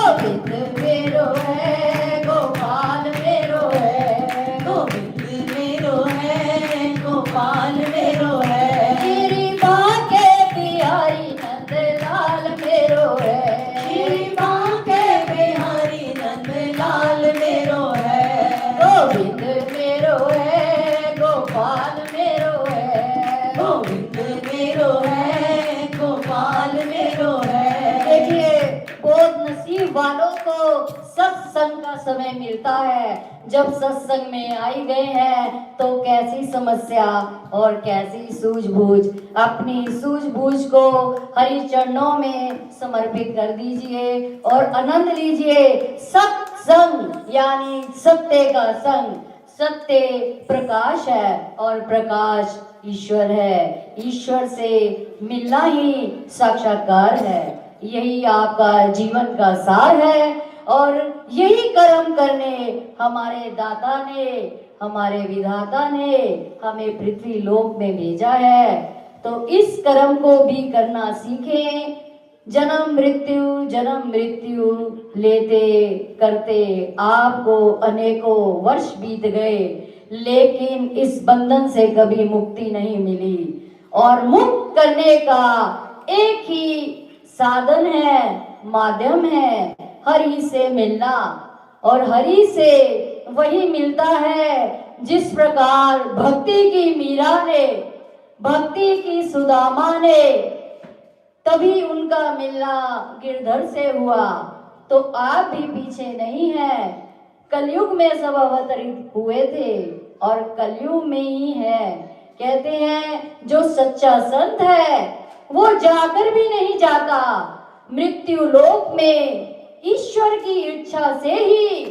गोविंद मेरो है गोपाल मेरो है, गोविंद मेरो है गोपाल मेरो है, श्री बांके बिहारी नंदलाल मेरो है, श्री बांके बिहारी नंदलाल मेरो है, गोविंद मेरो है गोपाल मेरो है। गोविंद मेरो है गोपाल मेरो है। देखिए, बहुत नसीब वालों को सत्संग का समय मिलता है। जब सत्संग में आई गए हैं तो कैसी समस्या और कैसी सूझबूझ, अपनी सूझबूझ को हरि चरणों में समर्पित कर दीजिए और आनंद लीजिए। सत्संग यानी सत्य का संग, सत्य प्रकाश है और प्रकाश ईश्वर है। ईश्वर से मिलना ही साक्षात्कार है। यही आपका जीवन का सार है और यही कर्म करने हमारे दाता ने, हमारे विधाता ने हमें पृथ्वी लोक में भेजा है। तो इस कर्म को भी करना सीखें। जन्म मृत्यु लेते करते आपको अनेकों वर्ष बीत गए, लेकिन इस बंधन से कभी मुक्ति नहीं मिली। और मुक्त करने का एक ही साधन है, माध्यम है, हरि से मिलना। और हरि से वही मिलता है जिस प्रकार भक्ति की मीरा ने, भक्ति की सुदामा ने, तभी उनका मिलना गिरधर से हुआ। तो आप भी पीछे नहीं हैं। कलयुग में सब अवतरित हुए थे और कलयुग में ही है। कहते हैं जो सच्चा संत है वो जाकर भी नहीं जाता। मृत्यु लोक में ईश्वर की इच्छा से ही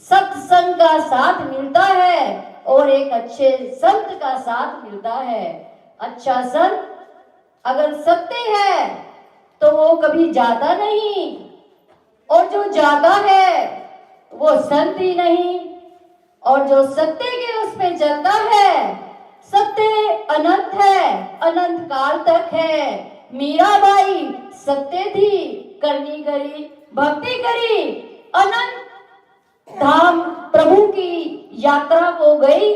सत्संग का साथ मिलता है और एक अच्छे संत का साथ मिलता है। अच्छा संत अगर सत्य है तो वो कभी जाता नहीं, और जो जाता है वो संत ही नहीं। और जो सत्य के उस पे चलता है, सत्य अनंत है, अनंत काल तक है। मीराबाई सत्य थी, करनी करी, भक्ति करी, अनंत धाम प्रभु की यात्रा को गई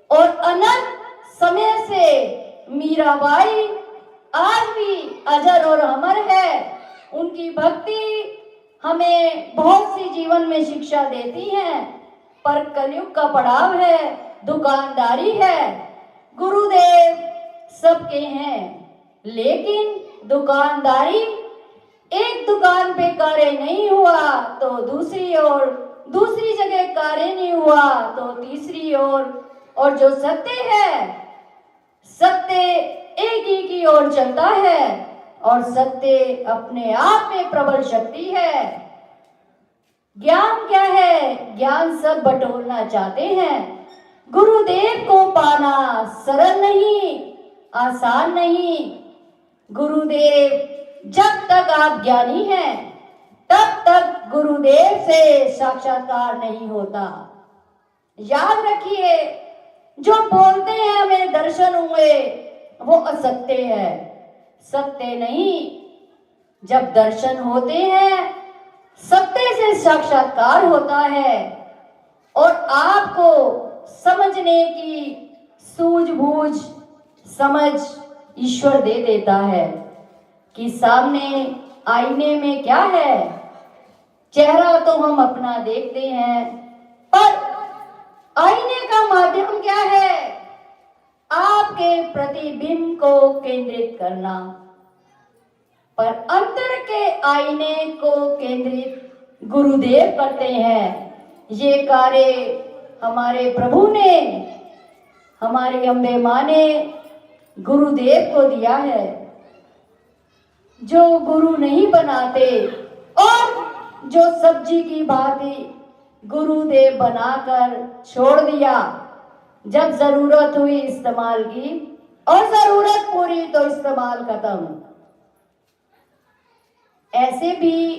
और अनंत समय से मीराबाई आज भी अजर और अमर है। उनकी भक्ति हमें बहुत सी जीवन में शिक्षा देती है। पर कलयुग का पड़ाव है, दुकानदारी है। गुरुदेव सबके हैं, लेकिन दुकानदारी, एक दुकान पे कार्य नहीं हुआ तो दूसरी ओर, दूसरी जगह कार्य नहीं हुआ तो तीसरी ओर। और जो सत्य है, सत्य एक ही की ओर चलता है और सत्य अपने आप में प्रबल शक्ति है। ज्ञान क्या है? ज्ञान सब बटोरना चाहते हैं। गुरुदेव को पाना सरल नहीं, आसान नहीं। गुरुदेव जब तक आप ज्ञानी हैं तब तक गुरुदेव से साक्षात्कार नहीं होता। याद रखिए, जो बोलते हैं हमें दर्शन हुए वो असत्य है, सत्य नहीं। जब दर्शन होते हैं सत्य से साक्षात्कार होता है और आपको समझने की सूझबूझ, समझ ईश्वर दे देता है कि सामने आईने में क्या है। चेहरा तो हम अपना देखते हैं, पर आईने का माध्यम क्या है? आपके प्रतिबिंब को केंद्रित करना। पर अंतर के आईने को केंद्रित गुरुदेव करते हैं। ये कार्य हमारे प्रभु ने, हमारी अम्बे माँ ने गुरुदेव को दिया है। जो गुरु नहीं बनाते और जो सब्जी की भांति गुरुदेव बनाकर छोड़ दिया, जब जरूरत हुई इस्तेमाल की और जरूरत पूरी तो इस्तेमाल खत्म। ऐसे भी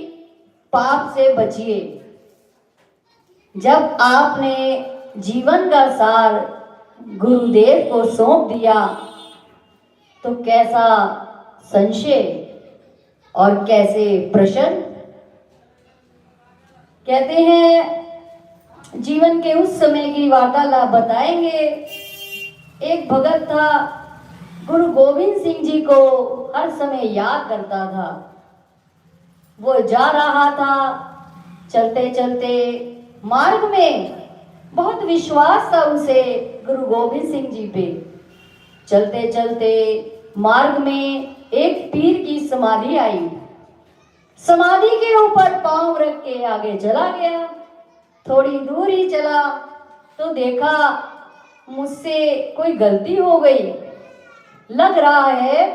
पाप से बचिए। जब आपने जीवन का सार गुरुदेव को सौंप दिया तो कैसा संशय और कैसे प्रश्न। कहते हैं जीवन के उस समय की वार्तालाप बताएंगे। एक भगत था, गुरु गोविंद सिंह जी को हर समय याद करता था। वो जा रहा था, चलते चलते मार्ग में बहुत विश्वास था उसे गुरु गोविंद सिंह जी पे। चलते चलते मार्ग में एक पीर की समाधि आई। समाधि के ऊपर पांव रख के आगे चला गया। थोड़ी दूर ही चला तो देखा मुझसे कोई गलती हो गई। लग रहा है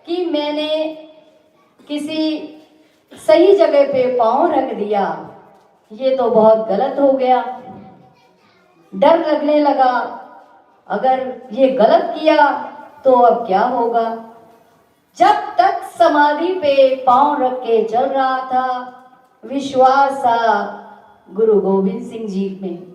कि मैंने किसी सही जगह पे पांव रख दिया, ये तो बहुत गलत हो गया। डर लगने लगा, अगर ये गलत किया तो अब क्या होगा। जब तक समाधि पे पांव रख के चल रहा था, विश्वास था गुरु गोविंद सिंह जी में।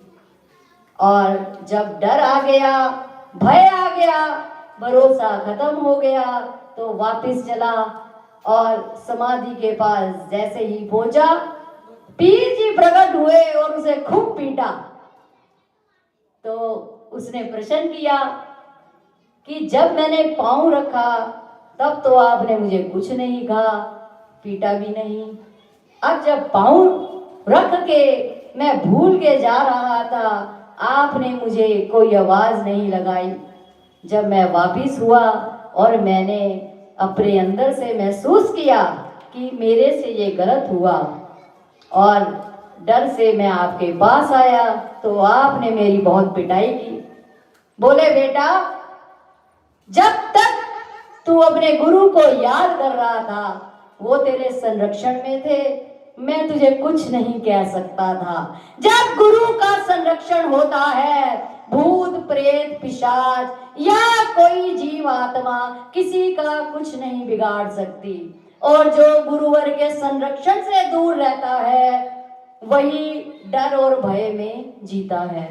और जब डर आ गया, भय आ गया, भरोसा खत्म हो गया, तो वापस चला और समाधि के पास जैसे ही पहुंचा, पीर जी प्रकट हुए और उसे खूब पीटा। तो उसने प्रश्न किया कि जब मैंने पांव रखा तब तो आपने मुझे कुछ नहीं कहा, पीटा भी नहीं। अब जब पांव रख के मैं भूल के जा रहा था, आपने मुझे कोई आवाज नहीं लगाई। जब मैं वापिस हुआ और मैंने अपने अंदर से महसूस किया कि मेरे से ये गलत हुआ और डर से मैं आपके पास आया, तो आपने मेरी बहुत पिटाई की। बोले बेटा, जब तक तू अपने गुरु को याद कर रहा था, वो तेरे संरक्षण में थे, मैं तुझे कुछ नहीं कह सकता था। जब गुरु का संरक्षण होता है, भूत प्रेत पिशाच या कोई जीव आत्मा किसी का कुछ नहीं बिगाड़ सकती। और जो गुरुवर के संरक्षण से दूर रहता है, वही डर और भय में जीता है।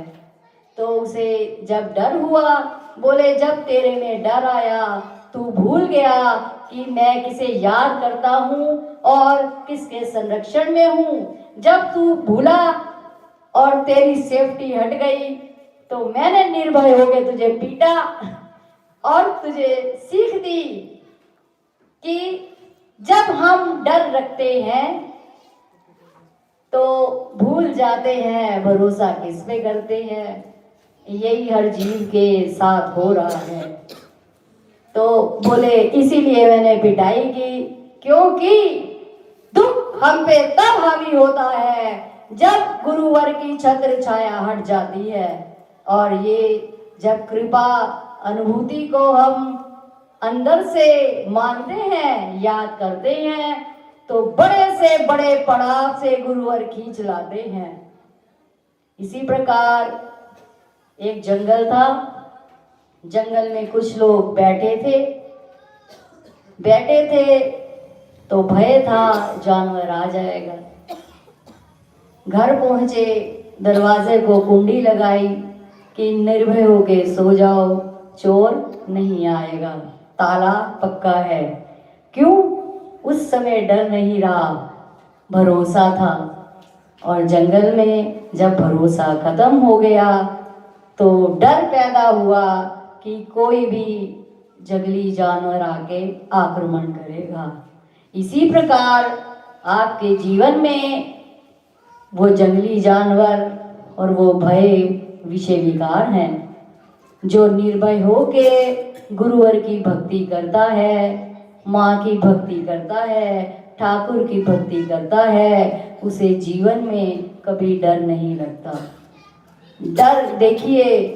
तो उसे जब डर हुआ, बोले जब तेरे में डर आया, तू भूल गया कि मैं किसे याद करता हूँ और किसके संरक्षण में हूँ। जब तू भूला और तेरी सेफ्टी हट गई, तो मैंने निर्भय होकर तुझे पीटा और तुझे सीख दी कि जब हम डर रखते हैं तो भूल जाते हैं भरोसा किस पे करते हैं। यही हर जीव के साथ हो रहा है। तो बोले इसीलिए मैंने पिटाई की, क्योंकि दुख हम पे तब हावी होता है जब गुरुवर की छत्र छाया हट जाती है। और ये जब कृपा अनुभूति को हम अंदर से मानते हैं, याद करते हैं, तो बड़े से बड़े पड़ाव से गुरुवर खींच लाते हैं। इसी प्रकार एक जंगल था, जंगल में कुछ लोग बैठे थे तो भय था जानवर आ जाएगा। घर पहुंचे, दरवाजे को कुंडी लगाई कि निर्भय होके सो जाओ, चोर नहीं आएगा, ताला पक्का है। क्यों? उस समय डर नहीं रहा, भरोसा था। और जंगल में जब भरोसा खत्म हो गया तो डर पैदा हुआ कि कोई भी जंगली जानवर आके आक्रमण करेगा। इसी प्रकार आपके जीवन में वो जंगली जानवर और वो भय विषय विकार हैं। जो निर्भय होके गुरुवर की भक्ति करता है, माँ की भक्ति करता है, ठाकुर की भक्ति करता है, उसे जीवन में कभी डर नहीं लगता। डर देखिए,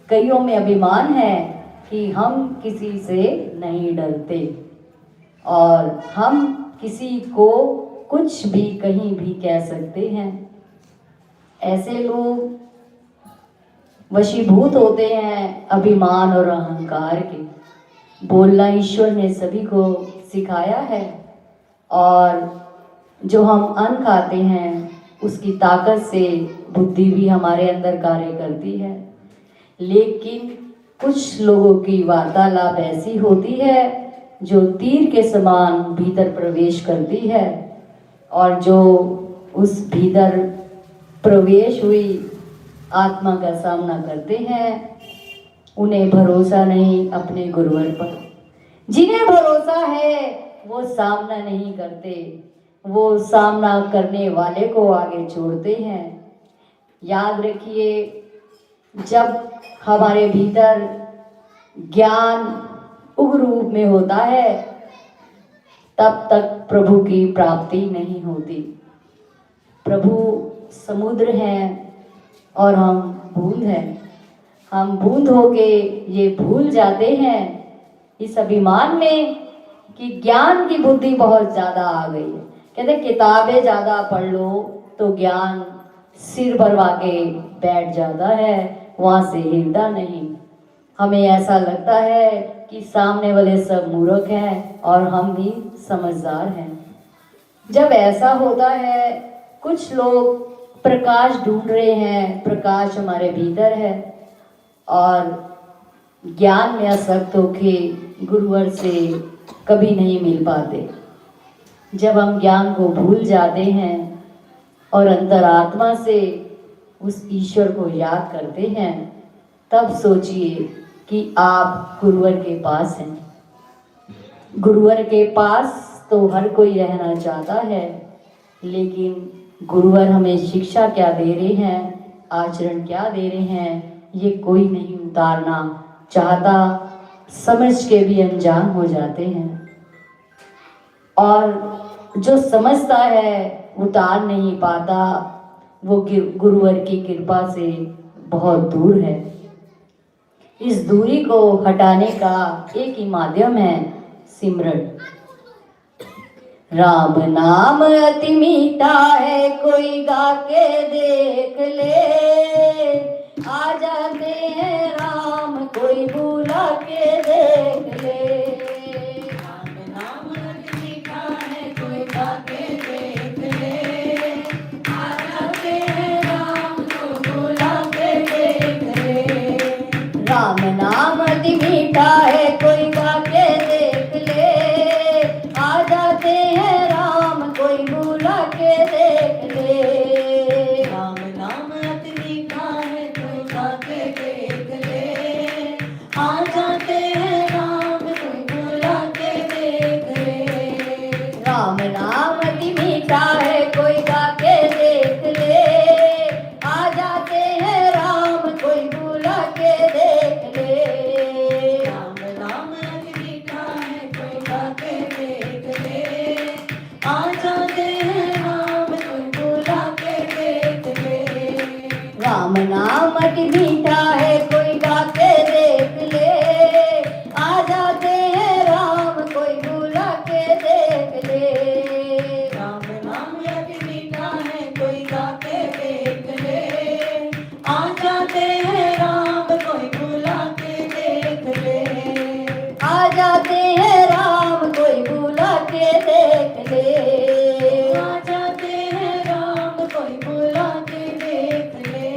कईयों में अभिमान है कि हम किसी से नहीं डरते और हम किसी को कुछ भी कहीं भी कह सकते हैं। ऐसे लोग वशीभूत होते हैं अभिमान और अहंकार के। बोलना ईश्वर ने सभी को सिखाया है और जो हम अन्न खाते हैं उसकी ताकत से बुद्धि भी हमारे अंदर कार्य करती है। लेकिन कुछ लोगों की वार्तालाप ऐसी होती है जो तीर के समान भीतर प्रवेश करती है और जो उस भीतर प्रवेश हुई आत्मा का सामना करते हैं, उन्हें भरोसा नहीं अपने गुरुवर पर। जिन्हें भरोसा है वो सामना नहीं करते, वो सामना करने वाले को आगे छोड़ते हैं। याद रखिए, जब हमारे भीतर ज्ञान उग्र रूप में होता है तब तक प्रभु की प्राप्ति नहीं होती। प्रभु समुद्र हैं और हम बूंद हैं। हम बूंद होके ये भूल जाते हैं इस अभिमान में कि ज्ञान की बुद्धि बहुत ज़्यादा आ गई है। कहते किताबें ज़्यादा पढ़ लो तो ज्ञान सिर भरवा के बैठ जाता है, वहाँ से हिलता नहीं। हमें ऐसा लगता है कि सामने वाले सब मूर्ख हैं और हम भी समझदार हैं। जब ऐसा होता है, कुछ लोग प्रकाश ढूंढ रहे हैं, प्रकाश हमारे भीतर है और ज्ञान में आसक्त होके गुरुवर से कभी नहीं मिल पाते। जब हम ज्ञान को भूल जाते हैं और अंतरात्मा से उस ईश्वर को याद करते हैं, तब सोचिए कि आप गुरुवर के पास हैं। गुरुवर के पास तो हर कोई रहना चाहता है, लेकिन गुरुवर हमें शिक्षा क्या दे रहे हैं, आचरण क्या दे रहे हैं, ये कोई नहीं उतारना चाहता। समझ के भी अनजान हो जाते हैं और जो समझता है उतार नहीं पाता, वो गुरुवर की कृपा से बहुत दूर है। इस दूरी को हटाने का एक ही माध्यम है सिमरन। राम नाम अति मीठा है, कोई गा के देख ले। आ जाते हैं राम, कोई बुला के देख ले। राम नाम अति मीठा है, कोई गा के देख ले। आ जाते हैं राम, को बुला के देख ले। राम नाम अति मीठा है, कोई गा के देख ले। आ जाते हैं राम, कोई बुला के देख ले। राम नाम अति मीठा है, कोई गा के देख ले। आ जाते हैं राम, कोई बुला के देख ले। राम नाम अति मीठा है, कोई गा के देख ले। आ जाते हैं राम, कोई बुला के देख ले। राम नाम अति मीठा है, कोई गा के देख ले। आ जाते हैं राम, कोई बुला के देख ले। राम नाम अति मीठा है, कोई गा के देख ले। आ जाते हैं राम, कोई बुला के देख ले। राम नाम अति मीठा है, कोई गा के देख ले। आ जाते हैं राम, कोई बुला के देख ले। आ जाते हैं राम, कोई बुला के देख ले। आ जाते हैं राम, कोई बुला के देख ले।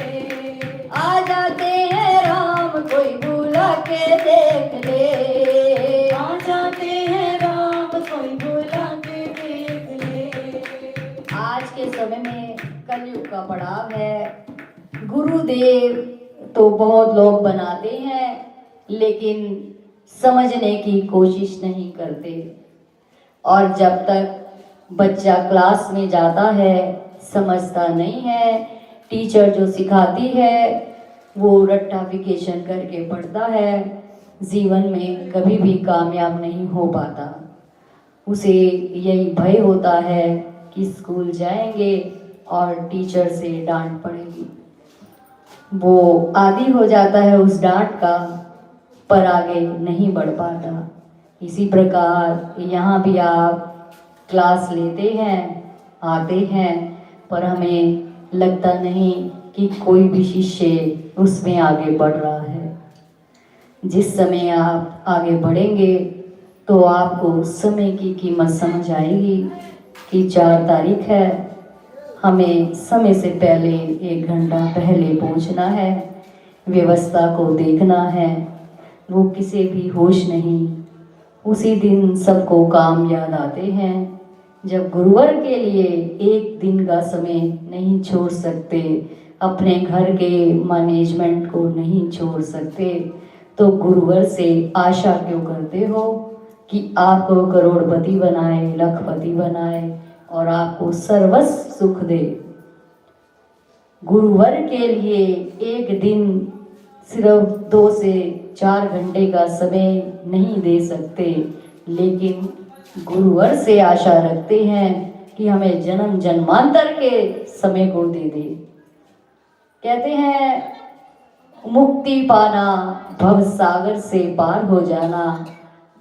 आ जाते हैं राम, कोई बुला के देख ले। आ जाते हैं राम, कोई बुला के देख ले। आज के समय में कलयुग का पड़ाव है। गुरुदेव तो बहुत लोग बनाते हैं, लेकिन समझने की कोशिश नहीं करते। और जब तक बच्चा क्लास में जाता है समझता नहीं है, टीचर जो सिखाती है वो रट्टाफिकेशन करके पढ़ता है, जीवन में कभी भी कामयाब नहीं हो पाता। उसे यही भय होता है कि स्कूल जाएंगे और टीचर से डांट पड़ेगी। वो आदी हो जाता है उस डांट का, पर आगे नहीं बढ़ पाता। इसी प्रकार यहाँ भी आप क्लास लेते हैं, आते हैं, पर हमें लगता नहीं कि कोई भी शिष्य उसमें आगे बढ़ रहा है। जिस समय आप आगे बढ़ेंगे तो आपको समय की कीमत समझ आएगी कि 4 तारीख है, हमें समय से पहले 1 घंटा पहले पहुंचना है, व्यवस्था को देखना है। वो किसी भी होश नहीं, उसी दिन सबको काम याद आते हैं जब गुरुवर के लिए एक दिन का समय नहीं छोड़ सकते, अपने घर के मैनेजमेंट को नहीं छोड़ सकते, तो गुरुवर से आशा क्यों करते हो कि आपको करोड़पति बनाए, लखपति बनाए और आपको सर्वस्व सुख दे। गुरुवर के लिए एक दिन सिर्फ 2 से 4 घंटे का समय नहीं दे सकते, लेकिन गुरुवर से आशा रखते हैं कि हमें जन्म जन्मांतर के समय को दे दे। कहते हैं मुक्ति पाना, भव सागर से पार हो जाना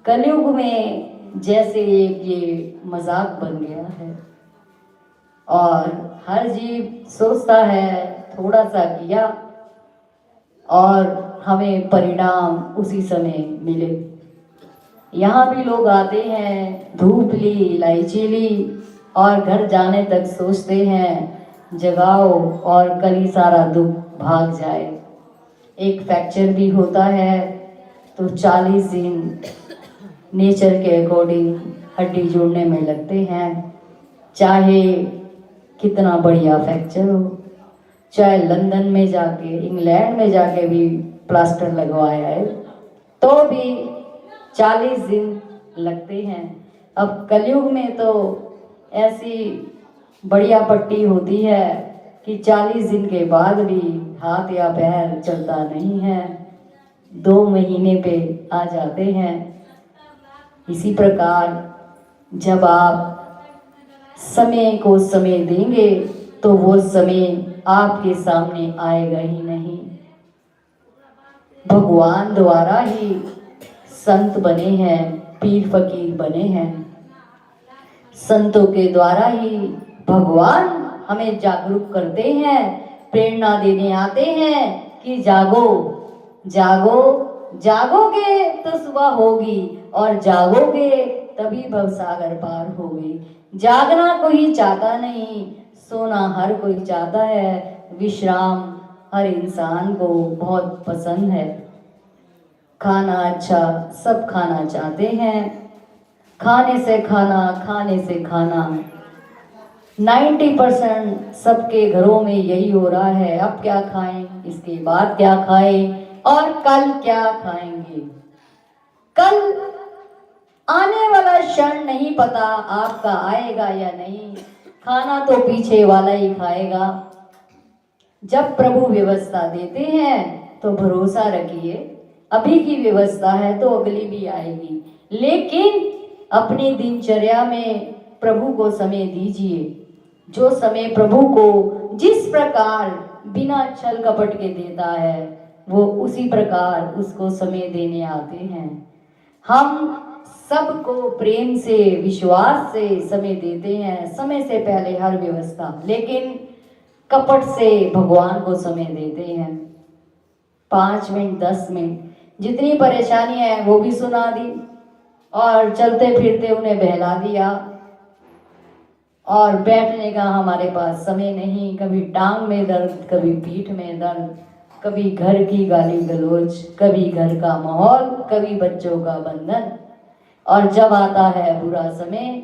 कलयुग में जैसे एक ये मजाक बन गया है, और हर जीव सोचता है थोड़ा सा किया और हमें परिणाम उसी समय मिले। यहाँ भी लोग आते हैं, धूप ली, इलायची ली और घर जाने तक सोचते हैं जगाओ और कल ही सारा दुख भाग जाए। एक फ्रैक्चर भी होता है तो 40 दिन नेचर के अकॉर्डिंग हड्डी जोड़ने में लगते हैं, चाहे कितना बढ़िया फ्रैक्चर हो, चाहे लंदन में जाके, इंग्लैंड में जाके भी प्लास्टर लगवाया है तो भी 40 दिन लगते हैं। अब कलयुग में तो ऐसी बढ़िया पट्टी होती है कि 40 दिन के बाद भी हाथ या पैर चलता नहीं है, 2 महीने पे आ जाते हैं। इसी प्रकार जब आप समय को समय देंगे तो वो समय आपके सामने आएगा ही नहीं। भगवान द्वारा ही संत बने हैं, पीर फकीर बने हैं। संतों के द्वारा ही भगवान हमें जागरूक करते हैं, प्रेरणा देने आते हैं कि जागो जागो, जागोगे तो सुबह होगी और जागोगे तभी भवसागर पार होगी। जागना कोई चाहता नहीं, सोना हर कोई चाहता है, विश्राम हर इंसान को बहुत पसंद है। खाना अच्छा सब खाना चाहते हैं, खाने से खाना, खाने से खाना 90% सबके घरों में यही हो रहा है। अब क्या खाएं, इसके बाद क्या खाएं और कल क्या खाएंगे। कल आने वाला क्षण नहीं पता आपका आएगा या नहीं, खाना तो पीछे वाला ही खाएगा। जब प्रभु व्यवस्था देते हैं तो भरोसा रखिए, अभी की व्यवस्था है तो अगली भी आएगी, लेकिन अपनी दिनचर्या में प्रभु को समय दीजिए। जो समय प्रभु को जिस प्रकार बिना छल कपट के देता है वो उसी प्रकार उसको समय देने आते हैं। हम सबको प्रेम से, विश्वास से समय देते हैं, समय से पहले हर व्यवस्था, लेकिन कपट से भगवान को समय देते हैं। 5 मिनट 10 मिनट जितनी परेशानियां हैं वो भी सुना दी और चलते फिरते उन्हें बहला दिया, और बैठने का हमारे पास समय नहीं। कभी टांग में दर्द, कभी पीठ में दर्द, कभी घर की गाली गलौज, कभी घर का माहौल, कभी बच्चों का बंधन, और जब आता है बुरा समय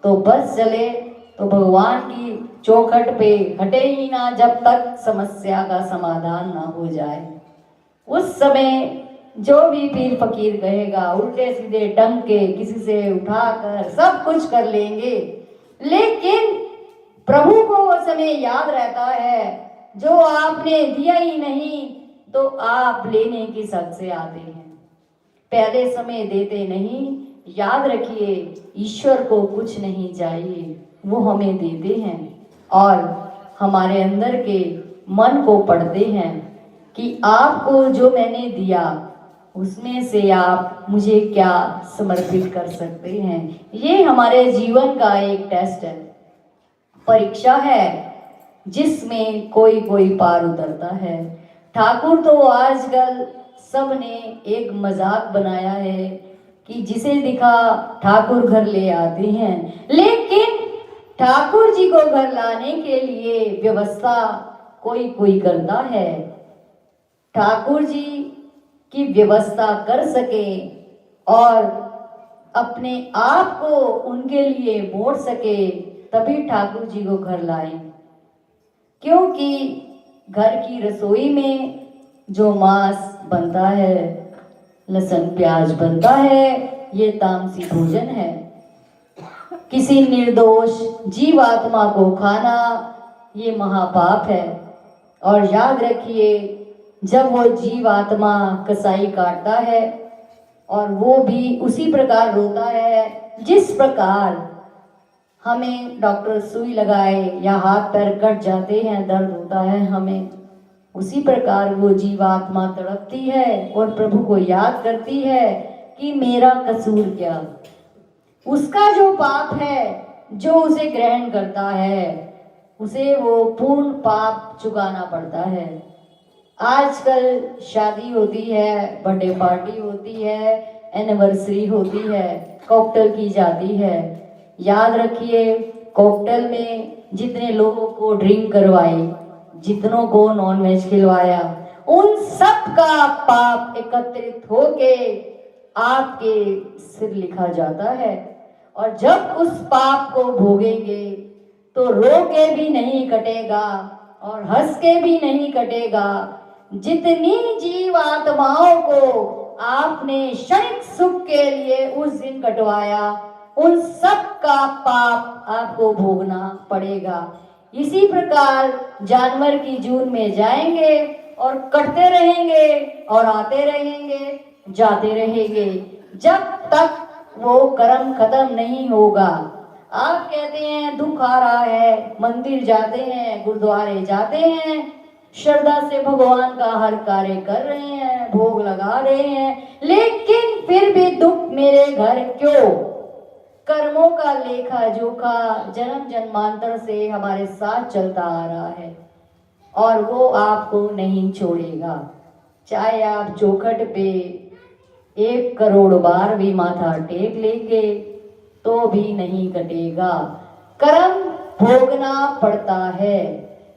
तो बस चले तो भगवान की चौखट पे हटे ही ना जब तक समस्या का समाधान ना हो जाए। उस समय जो भी पीर फकीर कहेगा उल्टे सीधे टंग के किसी से उठाकर सब कुछ कर लेंगे, लेकिन प्रभु को वो समय याद रहता है जो आपने दिया ही नहीं तो आप लेने की शक से आते हैं। पहले समय देते नहीं। याद रखिए ईश्वर को कुछ नहीं चाहिए, वो हमें देते हैं और हमारे अंदर के मन को पढ़ते हैं कि आपको जो मैंने दिया उसमें से आप मुझे क्या समर्पित कर सकते हैं। ये हमारे जीवन का एक टेस्ट है, परीक्षा है जिसमें कोई कोई पार उतरता है। ठाकुर तो आजकल सबने एक मजाक बनाया है कि जिसे दिखा ठाकुर घर ले आते हैं, लेकिन ठाकुर जी को घर लाने के लिए व्यवस्था कोई कोई करता है। ठाकुर जी की व्यवस्था कर सके और अपने आप को उनके लिए मोड़ सके, तभी ठाकुर जी को घर लाएं। क्योंकि घर की रसोई में जो मांस बनता है, लहसुन प्याज बनता है, ये तामसी भोजन है। किसी निर्दोष जीवात्मा को खाना ये महापाप है। और याद रखिए, जब वो जीवात्मा कसाई काटता है और वो भी उसी प्रकार रोता है जिस प्रकार हमें डॉक्टर सुई लगाए या हाथ पैर कट जाते हैं, दर्द होता है हमें, उसी प्रकार वो जीवात्मा तड़पती है और प्रभु को याद करती है कि मेरा कसूर क्या। उसका जो पाप है, जो उसे ग्रहण करता है, उसे वो पूर्ण पाप चुकाना पड़ता है। आजकल शादी होती है, बर्थडे पार्टी होती है, एनिवर्सरी होती है, कॉकटेल की जाती है। याद रखिए, कॉकटेल में जितने लोगों को ड्रिंक करवाई, जितनों को नॉनवेज खिलवाया, उन सब का पाप एकत्रित होके आपके सिर लिखा जाता है। और जब उस पाप को भोगेंगे तो रो के भी नहीं कटेगा और हंस के भी नहीं कटेगा। जितनी जीव आत्माओं को आपने क्षणिक सुख के लिए उस दिन कटवाया, उन सब का पाप आपको भोगना पड़ेगा। इसी प्रकार जानवर की जून में जाएंगे और कटते रहेंगे और आते रहेंगे, जाते रहेंगे, जब तक वो कर्म खत्म नहीं होगा। आप कहते हैं दुख आ रहा है, मंदिर जाते हैं, गुरुद्वारे जाते हैं, श्रद्धा से भगवान का हर कार्य कर रहे हैं, भोग लगा रहे हैं, लेकिन फिर भी दुख मेरे घर क्यों? कर्मों का लेखा जोखा जन्म जन्मांतर से हमारे साथ चलता आ रहा है और वो आपको नहीं छोड़ेगा। चाहे आप चौखट पे 1 करोड़ बार भी माथा टेक लेंगे तो भी नहीं कटेगा। कर्म भोगना पड़ता है।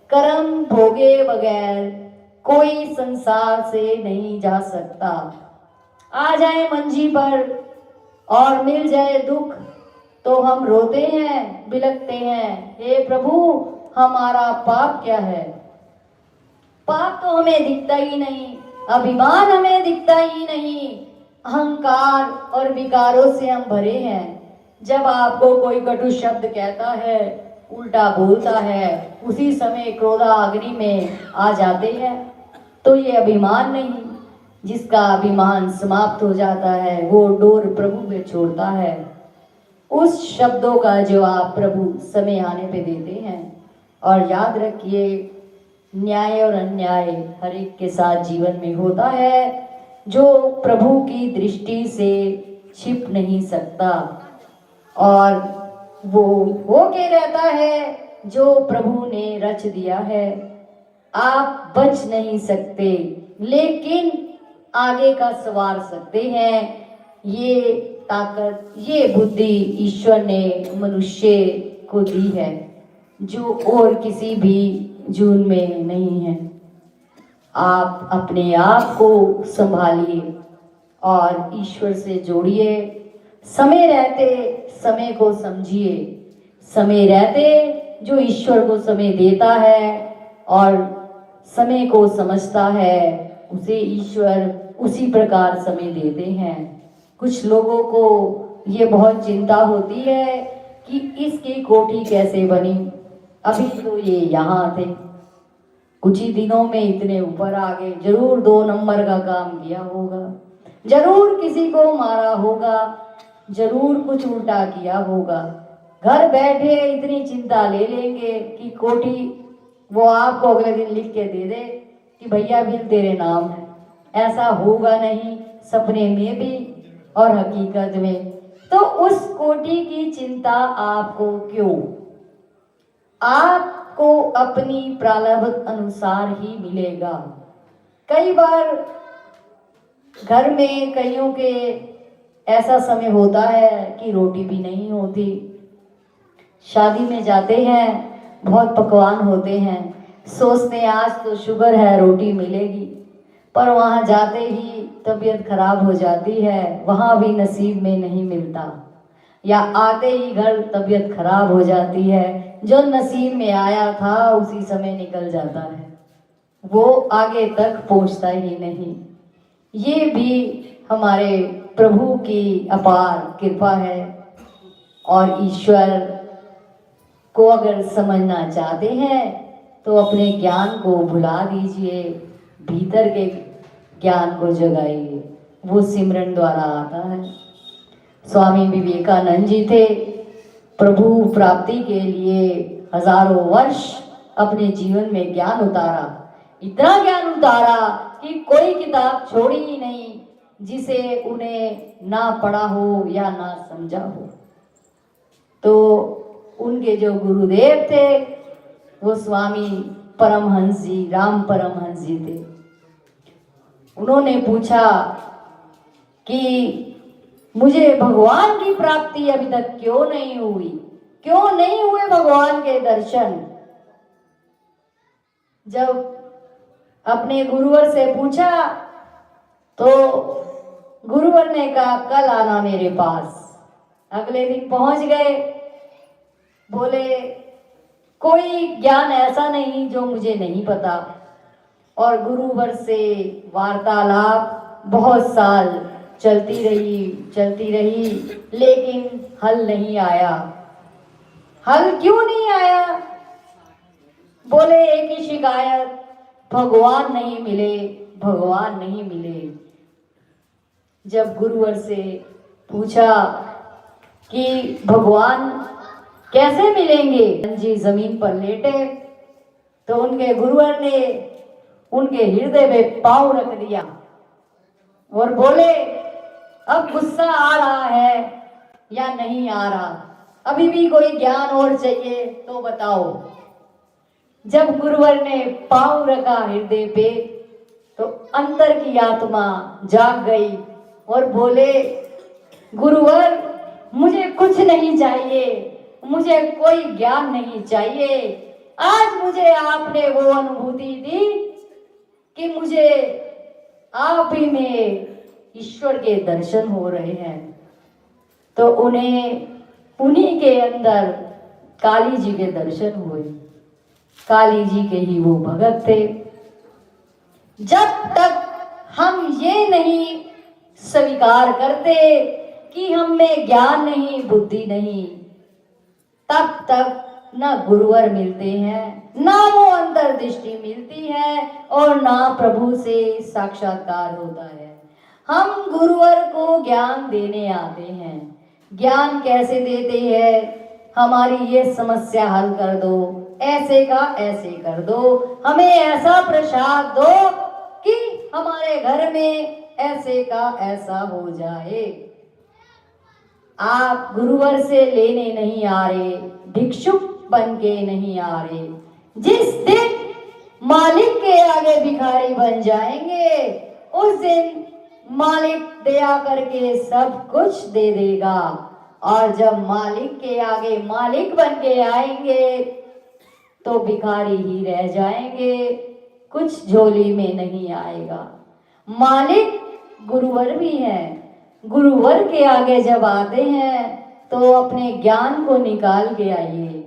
कर्म भोगे बगैर कोई संसार से नहीं जा सकता। आ जाए मंजी पर और मिल जाए दुख तो हम रोते हैं, बिलखते हैं, हे प्रभु हमारा पाप क्या है? पाप तो हमें दिखता ही नहीं, अभिमान हमें दिखता ही नहीं, अहंकार और विकारों से हम भरे हैं। जब आपको कोई कटु शब्द कहता है, उल्टा बोलता है, उसी समय क्रोधा अग्नि में आ जाते हैं, तो ये अभिमान नहीं। जिसका अभिमान समाप्त हो जाता है वो डोर प्रभु पे छोड़ता है। उस शब्दों का जवाब प्रभु समय आने पे देते हैं। और याद रखिए, न्याय और अन्याय हर एक के साथ जीवन में होता है, जो प्रभु की दृष्टि से छिप नहीं सकता, और वो होके रहता है जो प्रभु ने रच दिया है। आप बच नहीं सकते, लेकिन आगे का संवार सकते हैं। ये ताकत, ये बुद्धि ईश्वर ने मनुष्य को दी है, जो और किसी भी जून में नहीं है। आप अपने आप को संभालिए और ईश्वर से जोड़िए। समय रहते समय को समझिए। समय रहते जो ईश्वर को समय देता है और समय को समझता है, उसे ईश्वर उसी प्रकार समय देते हैं। कुछ लोगों को ये बहुत चिंता होती है कि इसकी कोठी कैसे बनी, अभी तो ये यहाँ थे, कुछ ही दिनों में इतने ऊपर आ गए, जरूर 2 नंबर का काम किया होगा, जरूर किसी को मारा होगा, जरूर कुछ उल्टा किया होगा। घर बैठे इतनी चिंता ले लेंगे कि कोठी वो आपको अगले दिन लिख के दे दे कि भैया बिल तेरे नाम है। ऐसा होगा नहीं, सपने में भी और हकीकत में। तो उस कोठी की चिंता आपको क्यों? आपको अपनी प्रारब्ध अनुसार ही मिलेगा। कई बार घर में कईयों के ऐसा समय होता है कि रोटी भी नहीं होती। शादी में जाते हैं, बहुत पकवान होते हैं, सोचते हैं आज तो शुगर है रोटी मिलेगी, पर वहाँ जाते ही तबीयत खराब हो जाती है, वहाँ भी नसीब में नहीं मिलता, या आते ही घर तबीयत खराब हो जाती है, जो नसीब में आया था उसी समय निकल जाता है, वो आगे तक पहुंचता ही नहीं। ये भी हमारे प्रभु की अपार कृपा है। और ईश्वर को अगर समझना चाहते हैं तो अपने ज्ञान को भुला दीजिए, भीतर के ज्ञान को जगाइए, वो सिमरन द्वारा आता है। स्वामी विवेकानंद जी थे, प्रभु प्राप्ति के लिए हजारों वर्ष अपने जीवन में ज्ञान उतारा, इतना ज्ञान उतारा कि कोई किताब छोड़ी ही नहीं जिसे उन्हें ना पढ़ा हो या ना समझा हो। तो उनके जो गुरुदेव थे वो स्वामी परमहंस जी, राम परमहंस जी थे। उन्होंने पूछा कि मुझे भगवान की प्राप्ति अभी तक क्यों नहीं हुई, क्यों नहीं हुए भगवान के दर्शन। जब अपने गुरुवर से पूछा तो गुरुवर ने कहा कल आना मेरे पास। अगले दिन पहुंच गए, बोले कोई ज्ञान ऐसा नहीं जो मुझे नहीं पता। और गुरुवर से वार्तालाप बहुत साल चलती रही, लेकिन हल नहीं आया। हल क्यों नहीं आया? बोले एक ही शिकायत, भगवान नहीं मिले, भगवान नहीं मिले। जब गुरुवर से पूछा कि भगवान कैसे मिलेंगे, जी जमीन पर लेटे तो उनके गुरुवर ने उनके हृदय में पांव रख दिया और बोले अब गुस्सा आ रहा है या नहीं आ रहा, अभी भी कोई ज्ञान और चाहिए तो बताओ। जब गुरुवर ने पांव रखा हृदय पे तो अंदर की आत्मा जाग गई और बोले गुरुवर मुझे कुछ नहीं चाहिए, मुझे कोई ज्ञान नहीं चाहिए। आज मुझे आपने वो अनुभूति दी कि मुझे आप ही में ईश्वर के दर्शन हो रहे हैं। तो उन्हें उन्हीं के अंदर काली जी के दर्शन हुए। काली जी के ही वो भगत थे। जब तक हम ये नहीं स्वीकार करते कि हम में ज्ञान नहीं, बुद्धि नहीं, तब तक ना गुरुवर मिलते हैं, ना वो अंतर्दृष्टि मिलती है और ना प्रभु से साक्षात्कार होता है। हम गुरुवर को ज्ञान देने आते हैं। ज्ञान कैसे देते हैं? हमारी ये समस्या हल कर दो, ऐसे का ऐसे कर दो, हमें ऐसा प्रसाद दो कि हमारे घर में ऐसे का ऐसा हो जाए। आप गुरुवर से लेने नहीं आ रहे, भिक्षुक बन के नहीं आ रहे। जिस दिन मालिक के आगे भिखारी बन जाएंगे उस दिन मालिक दया करके सब कुछ दे देगा। और जब मालिक के आगे मालिक बन के आएंगे तो भिखारी ही रह जाएंगे, कुछ झोली में नहीं आएगा। मालिक गुरुवर भी है। गुरुवर के आगे जब आते हैं तो अपने ज्ञान को निकाल के आइए,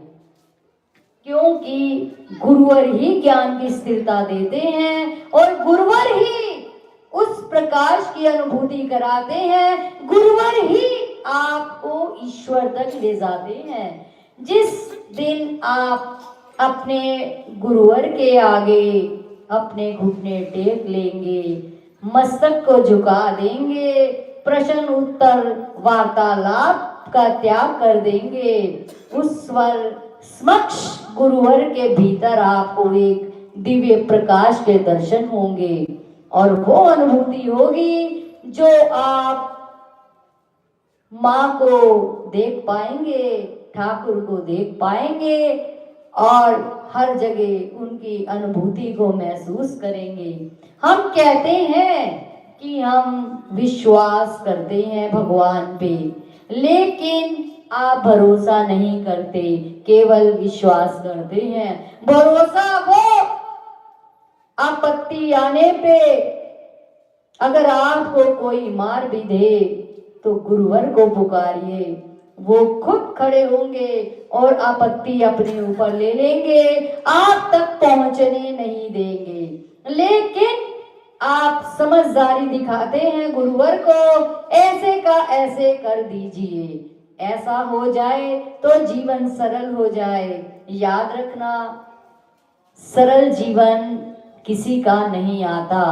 क्योंकि गुरुवर ही ज्ञान की स्थिरता देते हैं और गुरुवर ही उस प्रकाश की अनुभूति कराते हैं। गुरुवर ही आपको ईश्वर तक ले जाते हैं। जिस दिन आप अपने गुरुवर के आगे अपने घुटने टेक लेंगे, मस्तक को झुका देंगे, प्रश्न उत्तर वार्तालाप का त्याग कर देंगे, उस स्वर समक्ष गुरुवर के भीतर आपको एक दिव्य प्रकाश के दर्शन होंगे और वो अनुभूति होगी जो आप माँ को देख पाएंगे, ठाकुर को देख पाएंगे और हर जगह उनकी अनुभूति को महसूस करेंगे। हम कहते हैं कि हम विश्वास करते हैं भगवान पे, लेकिन आप भरोसा नहीं करते, केवल विश्वास करते हैं। भरोसा वो आपत्ति आने पे अगर आपको कोई मार भी दे तो गुरुवर को पुकारिए, वो खुद खड़े होंगे और आपत्ति अपने ऊपर ले लेंगे, आप तक पहुंचने नहीं देंगे। लेकिन आप समझदारी दिखाते हैं गुरुवर को, ऐसे का ऐसे कर दीजिए, ऐसा हो जाए तो जीवन सरल हो जाए। याद रखना, सरल जीवन किसी का नहीं आता।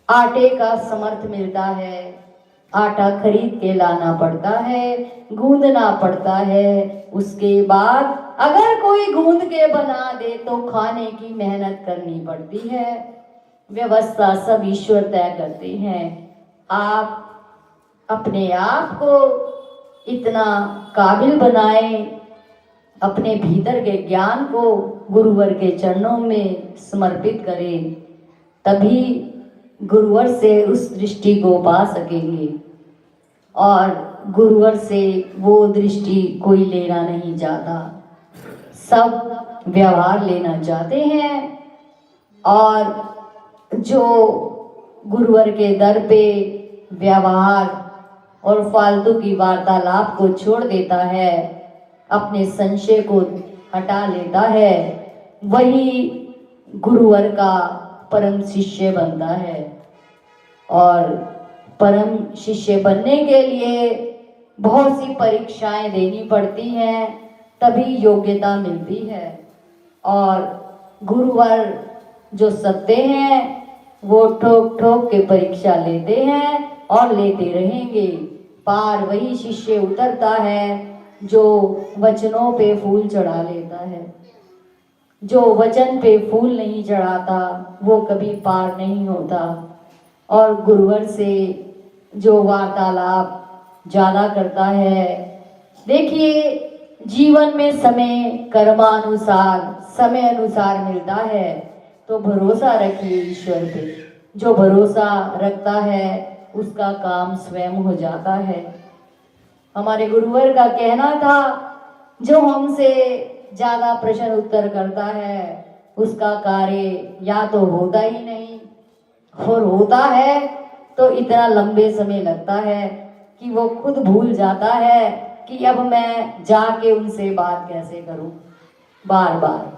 आटे का समर्थ मिलता है, आटा खरीद के लाना पड़ता है, गूंदना पड़ता है, उसके बाद अगर कोई गूंद के बना दे तो खाने की मेहनत करनी पड़ती है। व्यवस्था सब ईश्वर तय करते हैं। आप अपने आप को इतना काबिल बनाएं, अपने भीतर के ज्ञान को गुरुवर के चरणों में समर्पित करें, तभी गुरुवर से उस दृष्टि को पा सकेंगे। और गुरुवर से वो दृष्टि कोई लेना नहीं चाहता, सब व्यवहार लेना चाहते हैं। और जो गुरुवर के दर पे व्यवहार और फालतू की वार्तालाप को छोड़ देता है, अपने संशय को हटा लेता है, वही गुरुवर का परम शिष्य बनता है। और परम शिष्य बनने के लिए बहुत सी परीक्षाएं देनी पड़ती हैं, तभी योग्यता मिलती है। और गुरुवर जो सत्य हैं वो ठोक ठोक के परीक्षा लेते हैं और लेते रहेंगे। पार वही शिष्य उतरता है जो वचनों पे फूल चढ़ा लेता है। जो वचन पे फूल नहीं चढ़ाता वो कभी पार नहीं होता। और गुरुवर से जो वार्तालाप ज्यादा करता है, देखिए जीवन में समय कर्मानुसार समय अनुसार मिलता है, तो भरोसा रखिए ईश्वर पे। जो भरोसा रखता है उसका काम स्वयं हो जाता है। हमारे गुरुवर का कहना था, जो हमसे ज्यादा प्रश्न उत्तर करता है उसका कार्य या तो होता ही नहीं, और होता है तो इतना लंबे समय लगता है कि वो खुद भूल जाता है कि अब मैं जाके उनसे बात कैसे करूं बार बार।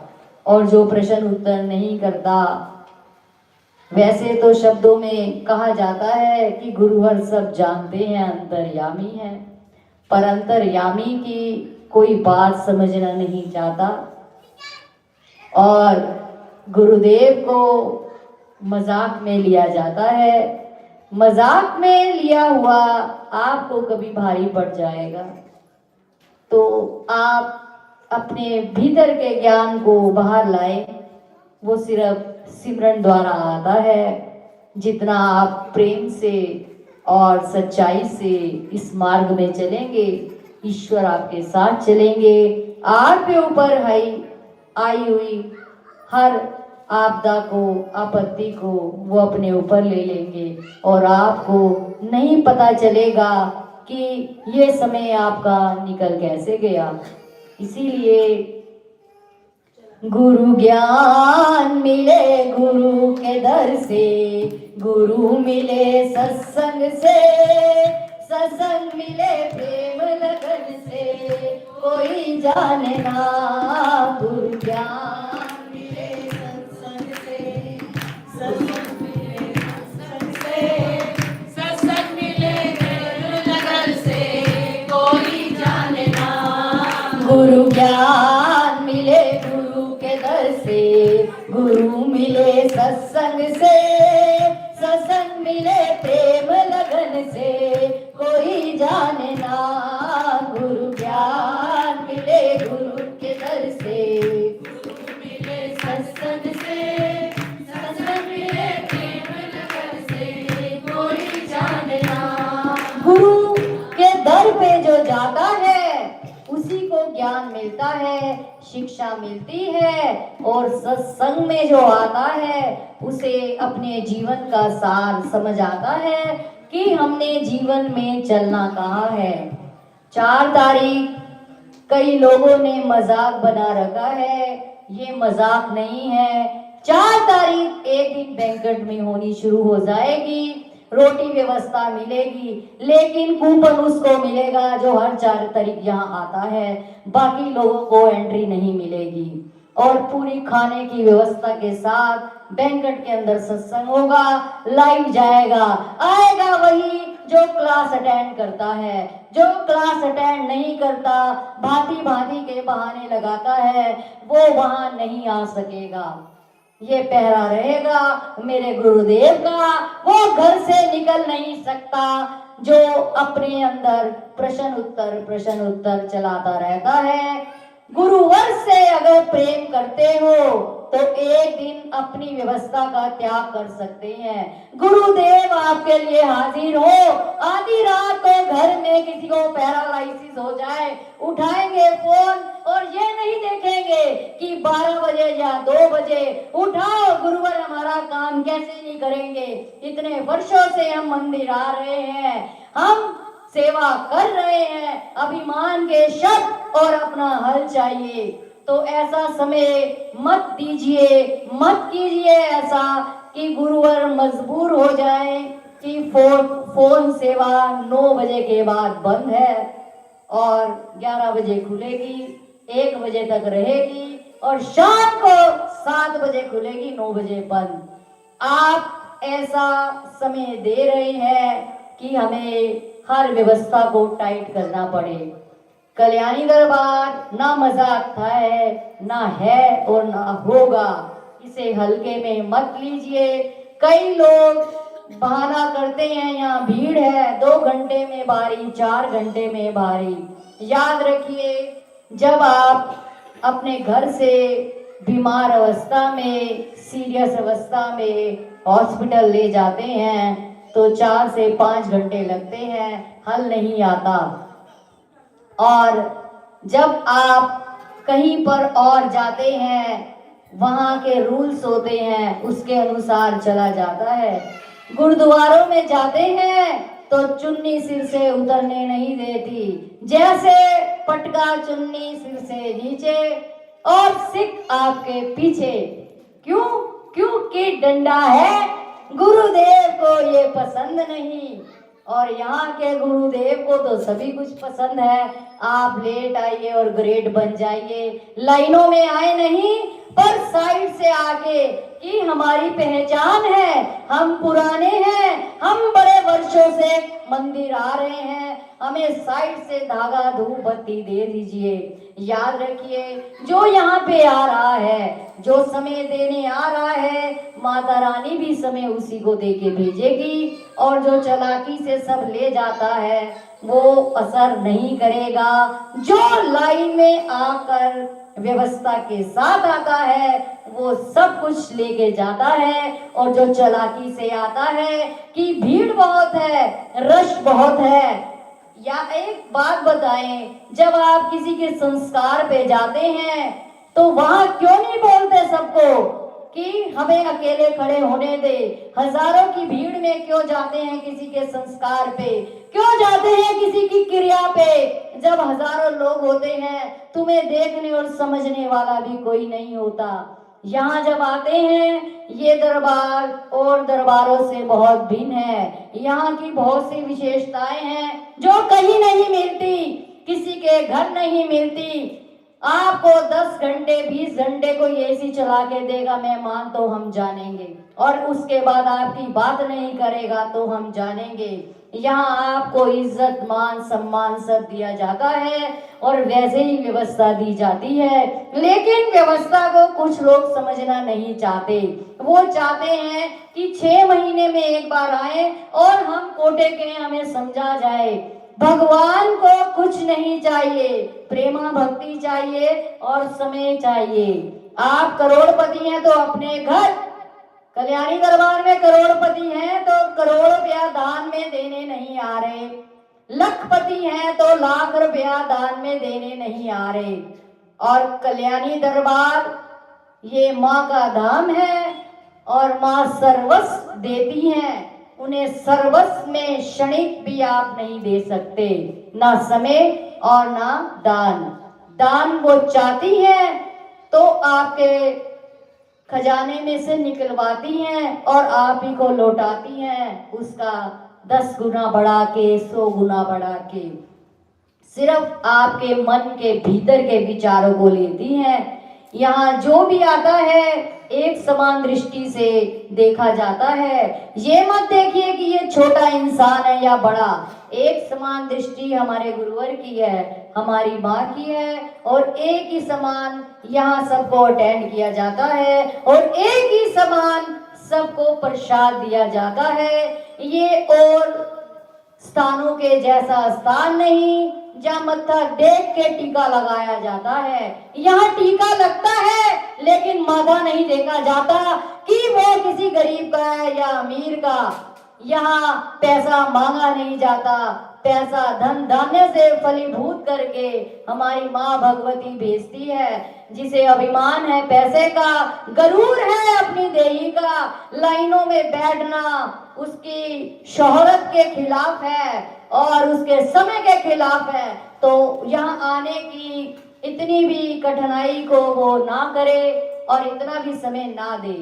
और जो प्रश्न उत्तर नहीं करता, वैसे तो शब्दों में कहा जाता है कि गुरुवर सब जानते हैं, अंतर्यामी हैं, पर अंतर्यामी की कोई बात समझना नहीं चाहता। और गुरुदेव को मजाक में लिया जाता है। मजाक में लिया हुआ आपको कभी भारी पड़ जाएगा। तो आप अपने भीतर के ज्ञान को बाहर लाए, वो सिर्फ सिमरन द्वारा आता है। जितना आप प्रेम से और सच्चाई से इस मार्ग में चलेंगे, ईश्वर आपके साथ चलेंगे। आपके ऊपर आई हुई हर आपदा को, आपत्ति को वो अपने ऊपर ले लेंगे और आपको नहीं पता चलेगा कि ये समय आपका निकल कैसे गया। इसीलिए गुरु ज्ञान मिले गुरु के दर से, गुरु मिले सत्संग से, सत्संग मिले प्रेम लगन से, कोई जाने ना। गुरु ज्ञान मिले सत्संग से, सत्संग मिले सत्संग से, सत्संग मिले प्रेम लगन से, कोई जाने ना। गुरु ज्ञान मिले गुरु के दर से, गुरु मिले सत्संग से, सत्संग मिले प्रेम लगन से, कोई जाने ना। गुरु ज्ञान मिले गुरु के दर से, गुरु मिले सत्संग से, सत्संग मिले प्रेम लगन से, कोई जाने ना। गुरु के दर पे जो जाता है उसी को ज्ञान मिलता है, शिक्षा मिलती है। और सत्संग में जो आता है उसे अपने जीवन का सार समझ आता है कि हमने जीवन में चलना कहाँ है। 4 तारीख कई लोगों ने मजाक बना रखा है, ये मजाक नहीं है। 4 तारीख एक दिन बैंक्वेट में होनी शुरू हो जाएगी, रोटी व्यवस्था मिलेगी, लेकिन कूपन उसको मिलेगा जो हर 4 तारीख यहाँ आता है, बाकी लोगों को एंट्री नहीं मिलेगी। और पूरी खाने की व्यवस्था के साथ बैंक्वेट के अंदर सत्संग होगा, लाइव जाएगा, आएगा वही जो क्लास अटेंड करता है। जो क्लास अटेंड नहीं करता, भांति भांति के बहाने लगाता है, वो वहां नहीं आ सकेगा। ये पहरा रहेगा मेरे गुरुदेव का, वो घर से निकल नहीं सकता जो अपने अंदर प्रश्न उत्तर चलाता रहता है। गुरुवर से अगर प्रेम करते हो तो एक दिन अपनी व्यवस्था का त्याग कर सकते हैं। गुरुदेव आपके लिए हाजिर हो, आधी रात को घर में किसी को पैरालाइसिस हो जाए, उठाएंगे फोन और ये नहीं देखेंगे कि 12 बजे या 2 बजे उठाओ, गुरुवर हमारा काम कैसे नहीं करेंगे। इतने वर्षों से हम मंदिर आ रहे हैं, हम सेवा कर रहे हैं, अभिमान के शब्द और अपना हल चाहिए। तो ऐसा समय मत दीजिए, मत कीजिए ऐसा कि गुरुवर मजबूर हो जाए कि फोन सेवा 9 बजे के बाद बंद है और 11 बजे खुलेगी, 1 बजे तक रहेगी और शाम को 7 बजे खुलेगी, 9 बजे बंद। आप ऐसा समय दे रहे हैं कि हमें हर व्यवस्था को टाइट करना पड़े। कल्याणी दरबार ना मजाक था है, ना है और ना होगा। इसे हल्के में मत लीजिए। कई लोग बहाना करते हैं यहाँ भीड़ है, 2 घंटे में बारी, 4 घंटे में बारी। याद रखिए, जब आप अपने घर से बीमार अवस्था में, सीरियस अवस्था में हॉस्पिटल ले जाते हैं तो 4 से 5 घंटे लगते हैं, हल नहीं आता। और जब आप कहीं पर और जाते हैं, वहाँ के रूल्स होते हैं, उसके अनुसार चला जाता है। गुरुद्वारों में जाते हैं तो चुन्नी सिर से उतरने नहीं देती, जैसे पटका चुन्नी सिर से नीचे और सिख आपके पीछे। क्यों? क्योंकि डंडा है, गुरुदेव को ये पसंद नहीं। और यहाँ के गुरुदेव को तो सभी कुछ पसंद है। आप लेट आइए और ग्रेट बन जाइए, लाइनों में आए नहीं पर साइड से आके कि हमारी पहचान है, हम पुराने हैं, हम बड़े वर्षों से मंदिर आ रहे हैं, हमें साइड से धागा धूप बत्ती दे दीजिए। याद रखिए, जो यहाँ पे आ रहा है, जो समय देने आ रहा है, माता रानी भी समय उसी को दे के भेजेगी। और जो चालाकी से सब ले जाता है वो असर नहीं करेगा। जो लाइन में आकर व्यवस्था के साथ आता है वो सब कुछ लेके जाता है। और जो चालाकी से आता है कि भीड़ बहुत है, रश बहुत है। या एक बात बताएं, जब आप किसी के संस्कार पे जाते हैं तो वहां क्यों नहीं बोलते सबको कि हमें अकेले खड़े होने दे? हजारों की भीड़ में क्यों जाते हैं किसी के संस्कार पे? क्यों जाते हैं किसी की क्रिया पे? जब हजारों लोग होते हैं, तुम्हें देखने और समझने वाला भी कोई नहीं होता। यहाँ जब आते हैं, ये दरबार और दरबारों से बहुत भिन्न है। यहाँ की बहुत सी विशेषताएं हैं जो कहीं नहीं मिलती, किसी के घर नहीं मिलती। आपको 10 घंटे 20 घंटे को एसी चला के देगा मेहमान तो हम जानेंगे, और उसके बाद आपकी बात नहीं करेगा तो हम जानेंगे। यहाँ आपको इज्जत मान सम्मान सब दिया जाता है और वैसे ही व्यवस्था दी जाती है। लेकिन व्यवस्था को कुछ लोग समझना नहीं चाहते। वो चाहते हैं कि 6 महीने में एक बार आए और हम कोटे के हमें समझा जाए। भगवान को कुछ नहीं चाहिए, प्रेमा भक्ति चाहिए और समय चाहिए। आप करोड़पति हैं तो अपने घर, कल्याणी दरबार में करोड़पति हैं तो करोड़ रुपया दान में देने नहीं आ रहे, लखपति हैं तो लाख रुपया दान में देने नहीं आ रहे। और कल्याणी दरबार ये माँ का धाम है और माँ सर्वस्व देती हैं। उन्हें सर्वस्व में क्षणिक भी आप नहीं दे सकते, ना समय और ना दान। दान वो चाहती है तो आपके खजाने में से निकलवाती हैं और आप ही को लौटाती हैं, उसका 10 गुना बढ़ा के, 100 गुना बढ़ा के। सिर्फ आपके मन के भीतर के विचारों को लेती हैं। यहाँ जो भी आता है एक समान दृष्टि से देखा जाता है। ये मत देखिए कि ये छोटा इंसान है या बड़ा, एक समान दृष्टि हमारे गुरुवर की है, हमारी माँ की है, और एक ही समान यहाँ सबको अटेंड किया जाता है और एक ही समान सबको प्रसाद दिया जाता है। ये और स्थानों के जैसा स्थान नहीं जहाँ मत्था देख के टीका लगाया जाता है। यहाँ टीका लगता है लेकिन माथा नहीं देखा जाता कि वो किसी गरीब का है या अमीर का। यहाँ पैसा मांगा नहीं जाता, पैसा धन धान्य से फलीभूत करके हमारी माँ भगवती भेजती है। जिसे अभिमान है पैसे का, गरूर है अपनी देही का, लाइनों में बैठना उसकी शोहरत के खिलाफ है और उसके समय के खिलाफ है, तो यहाँ आने की इतनी भी कठिनाई को वो ना करे और इतना भी समय ना दे।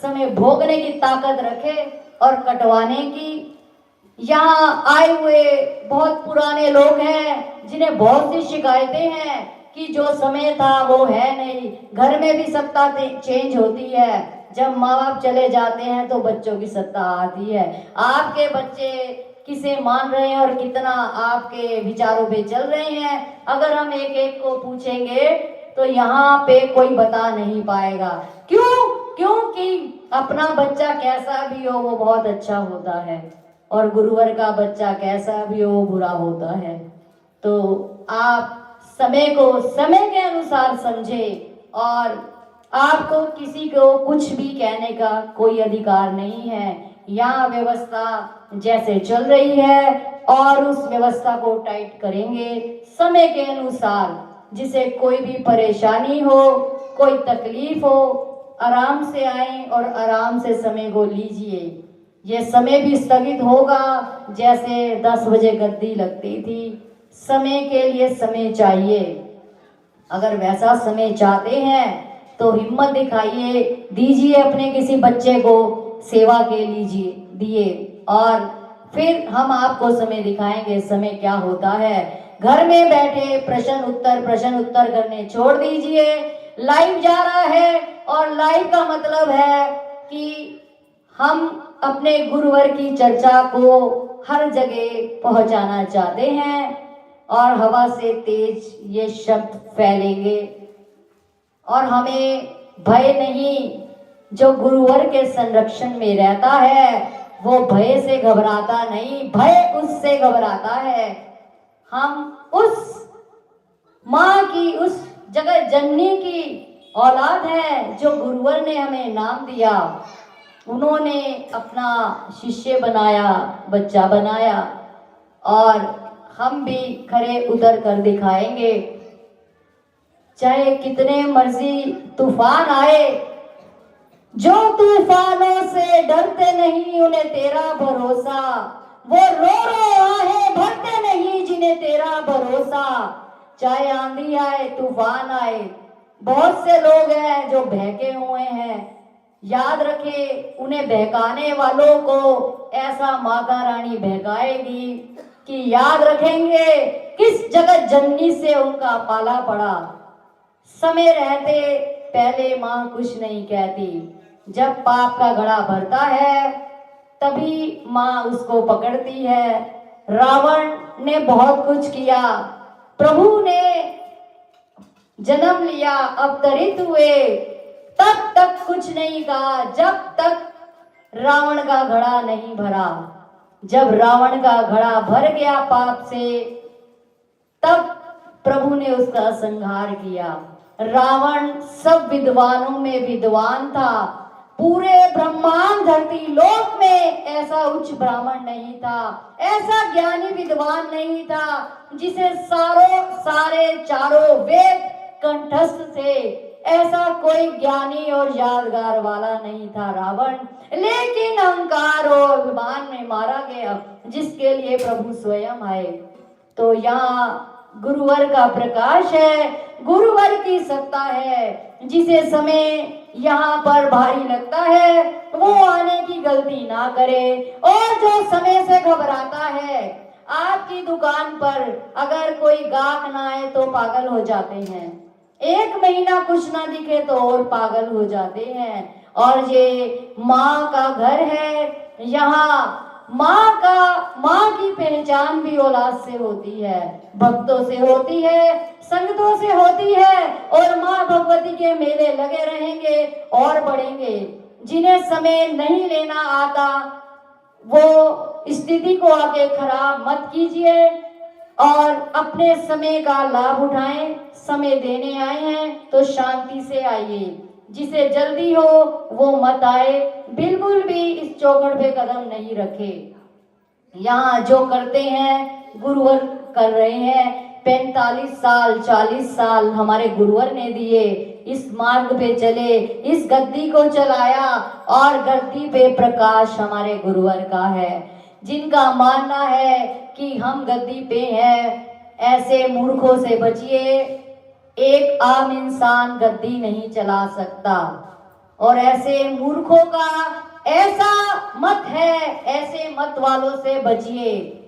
समय भोगने की ताकत रखे और कटवाने की। यहाँ आए हुए बहुत पुराने लोग हैं जिन्हें बहुत सी शिकायतें हैं कि जो समय था वो है नहीं। घर में भी सत्ता चेंज होती है, जब माँ बाप चले जाते हैं तो बच्चों की सत्ता आती है। आपके बच्चे किसे मान रहे हैं और कितना आपके विचारों पे चल रहे हैं, अगर हम एक एक को पूछेंगे तो यहाँ पे कोई बता नहीं पाएगा। क्यों? क्योंकि अपना बच्चा कैसा भी हो वो बहुत अच्छा होता है और गुरुवर का बच्चा कैसा भी हो बुरा होता है। तो आप समय को समय के अनुसार समझे और आपको किसी को कुछ भी कहने का कोई अधिकार नहीं है। यहाँ व्यवस्था जैसे चल रही है और उस व्यवस्था को टाइट करेंगे समय के अनुसार, जिसे कोई भी परेशानी हो, कोई तकलीफ हो, आराम से आए और आराम से समय को लीजिए। ये समय भी स्थगित होगा, जैसे 10 बजे गद्दी लगती थी। समय के लिए समय चाहिए। अगर वैसा समय चाहते हैं तो हिम्मत दिखाइए, दीजिए अपने किसी बच्चे को सेवा के लीजिए दिए और फिर हम आपको समय दिखाएंगे समय क्या होता है। घर में बैठे प्रश्न उत्तर करने छोड़ दीजिए। लाइव जा रहा है और लाइव का मतलब है कि हम अपने गुरुवर की चर्चा को हर जगह पहुंचाना चाहते हैं और हवा से तेज ये शब्द फैलेंगे और हमें भय नहीं। जो गुरुवर के संरक्षण में रहता है वो भय से घबराता नहीं, भय उससे घबराता है। हम उस माँ की, उस जगत जननी की औलाद है जो गुरुवर ने हमें नाम दिया। उन्होंने अपना शिष्य बनाया, बच्चा बनाया और हम भी खरे उतर कर दिखाएंगे। चाहे कितने मर्जी तूफान आए, जो तूफानों से डरते नहीं उन्हें तेरा भरोसा, वो रो रो आहें भरते नहीं जिन्हें तेरा भरोसा। चाहे आंधी आए तूफान आए, बहुत से लोग हैं जो बहके हुए हैं। याद रखे, उन्हें बहकाने वालों को ऐसा माता रानी बहकाएगी कि याद रखेंगे किस जगत जननी से उनका पाला पड़ा। समय रहते पहले माँ कुछ नहीं कहती, जब पाप का घड़ा भरता है तभी माँ उसको पकड़ती है। रावण ने बहुत कुछ किया, प्रभु ने जन्म लिया, अवतरित हुए, तब तक कुछ नहीं कहा जब तक रावण का घड़ा नहीं भरा। जब रावण का घड़ा भर गया पाप से, तब प्रभु ने उसका संहार किया। रावण सब विद्वानों में विद्वान था, पूरे ब्रह्मांड धरती लोक में ऐसा उच्च ब्राह्मण नहीं था, ऐसा ज्ञानी विद्वान नहीं था जिसे सारे चारों वेद कंठस्थ थे। ऐसा कोई ज्ञानी और यादगार वाला नहीं था रावण, लेकिन अहंकार और अभिमान में मारा गया, जिसके लिए प्रभु स्वयं आए। तो यहाँ गुरुवर का प्रकाश है, गुरुवर की सत्ता है। जिसे समय यहाँ पर भारी लगता है वो आने की गलती ना करे, और जो समय से घबराता है, आपकी दुकान पर अगर कोई गाहक ना आए तो पागल हो जाते हैं, एक महीना कुछ ना दिखे तो और पागल हो जाते हैं। और ये माँ का घर है, यहाँ माँ की पहचान भी औलाद से होती है, भक्तों से होती है, संगतों से होती है। और माँ भगवती के मेले लगे रहेंगे और बढ़ेंगे। जिन्हें समय नहीं लेना आता वो स्थिति को आगे खराब मत कीजिए और अपने समय का लाभ उठाएं। समय देने आए हैं तो शांति से आइए, जिसे जल्दी हो वो मत आए, बिल्कुल भी इस चौखट पे कदम नहीं रखे। यहाँ जो करते हैं गुरुवर कर रहे हैं। 45 साल 40 साल हमारे गुरुवर ने दिए, इस मार्ग पे चले, इस गद्दी को चलाया, और गद्दी पे प्रकाश हमारे गुरुवर का है। जिनका मानना है कि हम गद्दी पे हैं, ऐसे मूर्खों से बचिए। एक आम इंसान गद्दी नहीं चला सकता, और ऐसे मूर्खों का ऐसा मत है, ऐसे मत वालों से बचिए।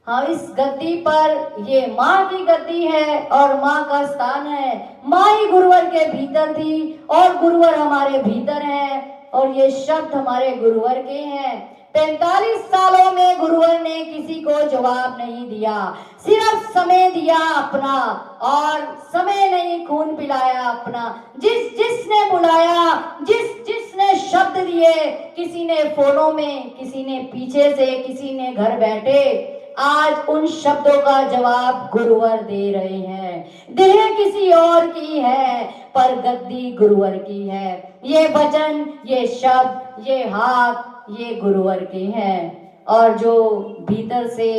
हाँ, इस गद्दी पर ये माँ की गद्दी है और माँ का स्थान है। माँ ही गुरुवर के भीतर थी और गुरुवर हमारे भीतर है, और ये शब्द हमारे गुरुवर के हैं। 45 सालों में गुरुवर ने किसी को जवाब नहीं दिया, सिर्फ समय दिया अपना, और समय नहीं खून पिलाया अपना। जिसने बुलाया, जिसने शब्द दिए, किसी ने फोनों में, किसी ने पीछे से, किसी ने घर बैठे, आज उन शब्दों का जवाब गुरुवर दे रहे हैं। देह किसी और की है पर गद्दी गुरुवर की है। ये वचन, ये शब्द, ये हाथ, ये गुरुवर के हैं। और जो भीतर से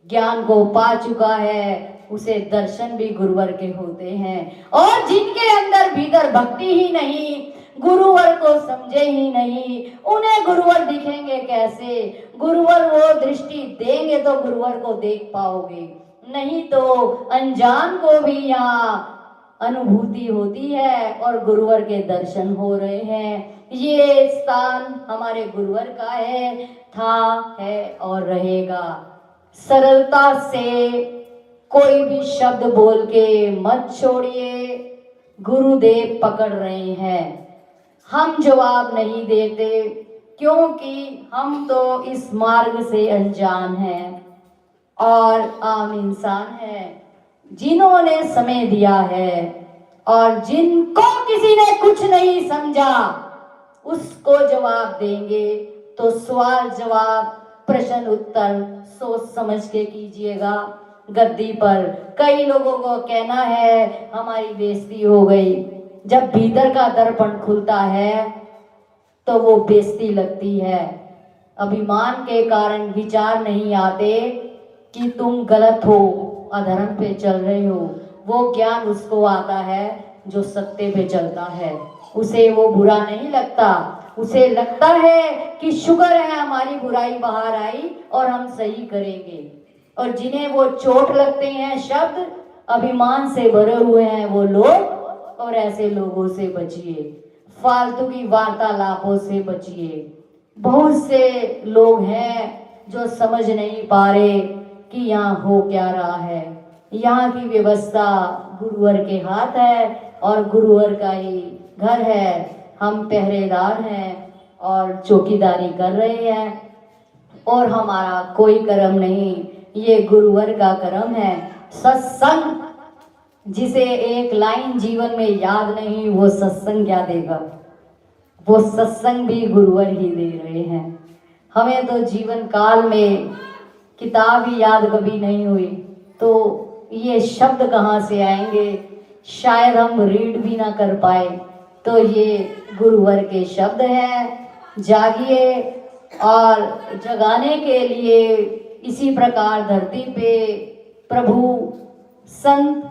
ज्ञान को पा चुका है उसे दर्शन भी गुरुवर के होते हैं। और जिनके अंदर भीतर भक्ति ही नहीं, गुरुवर को समझे ही नहीं, उन्हें गुरुवर दिखेंगे कैसे? गुरुवर वो दृष्टि देंगे तो गुरुवर को देख पाओगे, नहीं तो अनजान को भी यहाँ अनुभूति होती है और गुरुवर के दर्शन हो रहे हैं। ये स्थान हमारे गुरुवर का है, था, है और रहेगा। सरलता से कोई भी शब्द बोल के मत छोड़िए, गुरुदेव पकड़ रहे हैं। हम जवाब नहीं देते क्योंकि हम तो इस मार्ग से अनजान हैं और आम इंसान हैं। जिन्होंने समय दिया है और जिनको किसी ने कुछ नहीं समझा उसको जवाब देंगे, तो सवाल जवाब, प्रश्न उत्तर सोच समझ के कीजिएगा। गद्दी पर कई लोगों को कहना है हमारी बेइज्जती हो गई। जब भीतर का दर्पण खुलता है तो वो बेइज्जती लगती है। अभिमान के कारण विचार नहीं आते कि तुम गलत हो, अधर्म पे चल रहे हो। वो ज्ञान उसको आता है जो सत्य पे चलता है, उसे वो बुरा नहीं लगता। उसे लगता है कि शुक्र है हमारी बुराई बाहर आई और हम सही करेंगे। और जिन्हें वो चोट लगते हैं शब्द, अभिमान से भरे हुए हैं वो लोग, और ऐसे लोगों से बचिए। फालतू की वार्तालापों से बचिए। बहुत से लोग हैं जो समझ नहीं पा रहे कि यहाँ हो क्या रहा है। यहाँ की व्यवस्था गुरुवर के हाथ है और गुरुवर का ही घर है। हम पहरेदार हैं और चौकीदारी कर रहे हैं, और हमारा कोई कर्म नहीं, ये गुरुवर का कर्म है। सत्संग, जिसे एक लाइन जीवन में याद नहीं, वो सत्संग क्या देगा? वो सत्संग भी गुरुवर ही दे रहे हैं। हमें तो जीवन काल में किताब ही याद कभी नहीं हुई, तो ये शब्द कहाँ से आएंगे? शायद हम रीड भी ना कर पाए। तो ये गुरुवर के शब्द हैं। जागिए, और जगाने के लिए इसी प्रकार धरती पे प्रभु संत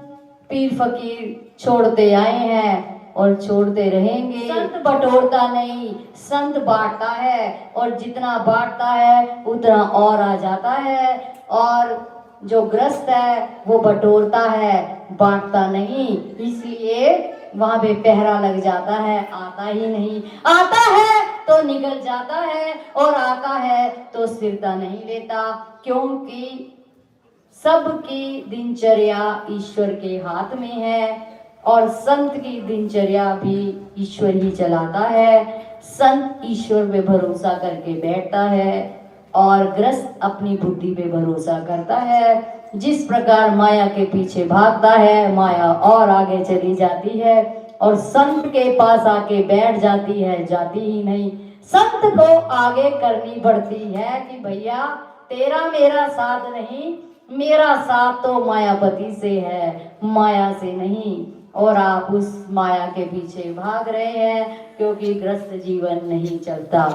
पीर फकीर छोड़ते आए हैं और छोड़ते रहेंगे। संत बटोरता नहीं, संत बांटता है, और जितना बांटता है उतना और आ जाता है। और जो ग्रस्त है वो बटोरता है, बांटता नहीं, इसलिए वहां पे पहरा लग जाता है, आता ही नहीं। आता है तो निकल जाता है और आता है तो स्थिरता नहीं लेता, क्योंकि सबकी दिनचर्या ईश्वर के हाथ में है और संत की दिनचर्या भी ईश्वर ही चलाता है। संत ईश्वर पे भरोसा करके बैठता है और ग्रस्त अपनी बुद्धि पे भरोसा करता है। जिस प्रकार माया के पीछे भागता है, माया और आगे चली जाती है और संत के पास आके बैठ जाती है, जाती ही नहीं। संत को आगे करनी पड़ती है कि भैया तेरा मेरा साथ नहीं, मेरा साथ तो मायापति से है, माया से नहीं। और आप उस माया के पीछे भाग रहे हैं, क्योंकि ग्रस्त जीवन नहीं चलता।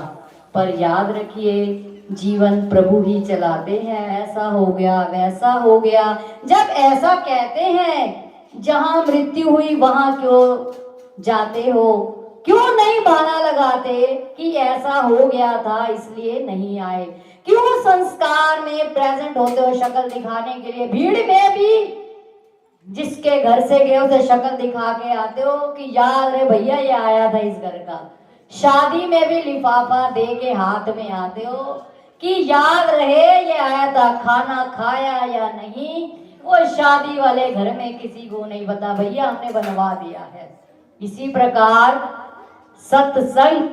पर याद रखिए, जीवन प्रभु ही चलाते हैं। ऐसा हो गया, वैसा हो गया। जब ऐसा कहते हैं, जहां मृत्यु हुई वहां क्यों जाते हो? क्यों नहीं बहाना लगाते कि ऐसा हो गया था इसलिए नहीं आए? क्यों संस्कार में प्रेजेंट होते हो शक्ल दिखाने के लिए? भीड़ में भी जिसके घर से गए उसे शक्ल दिखा के आते हो कि याद रहे भैया ये आया था इस घर का। शादी में भी लिफाफा दे के हाथ में आते हो कि याद रहे ये आया था, खाना खाया या नहीं। वो शादी वाले घर में किसी को नहीं पता, भैया हमने बनवा दिया है। इसी प्रकार सत्संग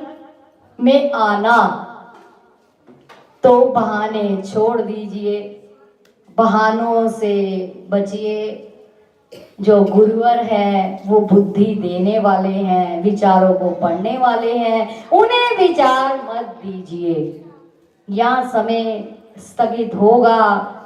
में आना, तो बहाने छोड़ दीजिए, बहानों से बचिए। जो गुरुवर है वो बुद्धि देने वाले हैं, विचारों को पढ़ने वाले हैं, उन्हें विचार मत दीजिए। यहाँ समय स्थगित होगा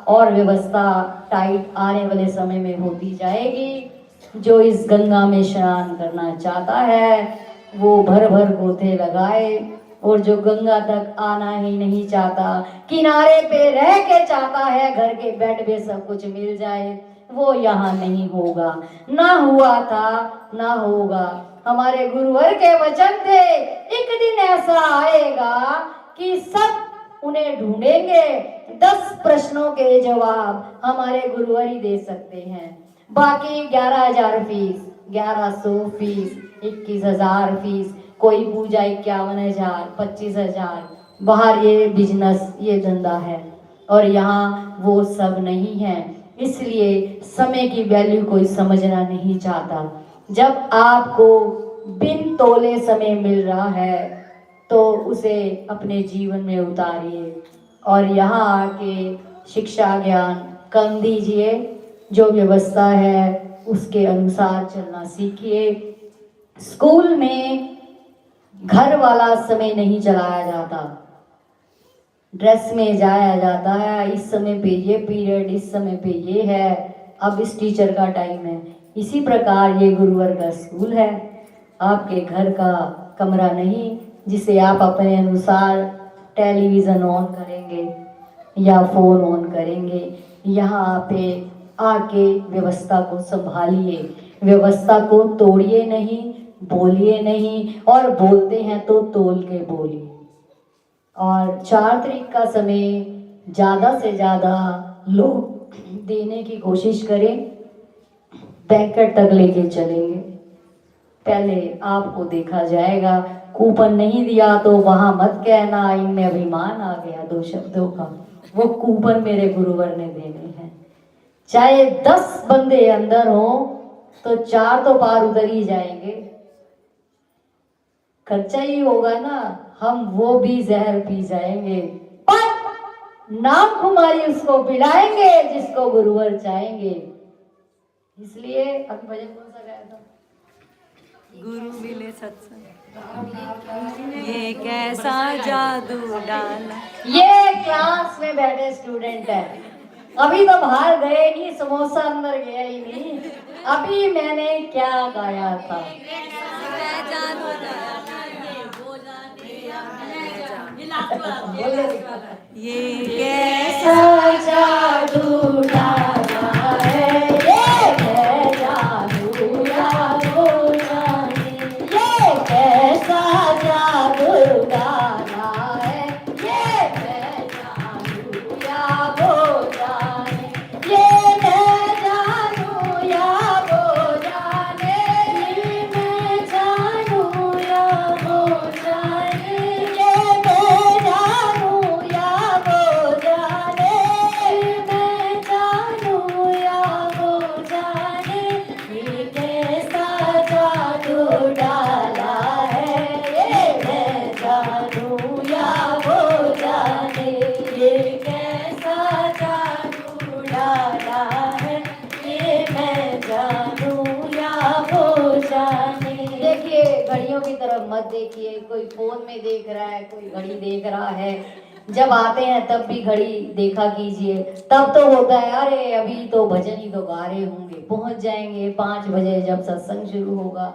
और व्यवस्था टाइट आने वाले समय में होती जाएगी। जो इस गंगा में स्नान करना चाहता है वो भर भर गोते लगाए, और जो गंगा तक आना ही नहीं चाहता, किनारे पे रह के चाहता है घर के बेड पे सब कुछ मिल जाए, वो यहाँ नहीं होगा। ना हुआ था, ना होगा। हमारे गुरुवर के वचन थे, एक दिन ऐसा आएगा कि सब उन्हें ढूंढेंगे। 10 प्रश्नों के जवाब हमारे गुरुवर ही दे सकते हैं। बाकी 11,000 फीस, 1100 फीस, 21,000 फीस, कोई पूजा 51,000, 25,000। बाहर ये बिजनेस, ये धंधा है, और यहाँ वो सब नहीं है। इसलिए समय की वैल्यू कोई समझना नहीं चाहता। जब आपको बिन तोले समय मिल रहा है तो उसे अपने जीवन में उतारिए और यहाँ आके शिक्षा ज्ञान कम दीजिए। जो व्यवस्था है उसके अनुसार चलना सीखिए। स्कूल में घर वाला समय नहीं चलाया जाता, ड्रेस में जाया जाता है। इस समय पे ये पीरियड, इस समय पे ये है, अब इस टीचर का टाइम है। इसी प्रकार ये गुरुवर का स्कूल है, आपके घर का कमरा नहीं, जिसे आप अपने अनुसार टेलीविज़न ऑन करेंगे या फ़ोन ऑन करेंगे। यहाँ पे आके व्यवस्था को संभालिए, व्यवस्था को तोड़िए नहीं, बोलिए नहीं, और बोलते हैं तो तोल के बोलिए। और 4 तारीख का समय ज़्यादा से ज़्यादा लोग देने की कोशिश करें। बैंकेट तक लेके चलेंगे, पहले आपको देखा जाएगा। कूपन नहीं दिया तो वहाँ मत कहना इनमें अभिमान आ गया 2 शब्दों का। वो कूपन मेरे गुरुवर ने देने हैं। चाहे 10 बंदे अंदर हो तो 4 तो पार उतर ही जाएंगे। खर्चा ही होगा ना, हम वो भी जहर पी जाएंगे, पर नाम कुमारी उसको पिलाएंगे जिसको गुरुवर चाहेंगे। इसलिए अभी भजन कौन सा गाया था? गुरु मिले सत्संग, ये कैसा जादू डाला। ये क्लास में बैठे स्टूडेंट है, अभी तो बाहर गए नहीं, समोसा अंदर गया ही नहीं। अभी मैंने क्या गाया था? ये कैसा जादू डाला है, ये जादू जादू जाने, ये कैसा जादू डाला है, ये जादू जादू जाने। घड़ियों की तरफ मत देखिए। कोई फोन में देख रहा है, कोई घड़ी देख रहा है। जब आते हैं तब भी घड़ी देखा कीजिए। तब तो होता है अरे अभी तो भजन ही तो गा रहे होंगे, पहुंच जाएंगे 5 बजे जब सत्संग शुरू होगा।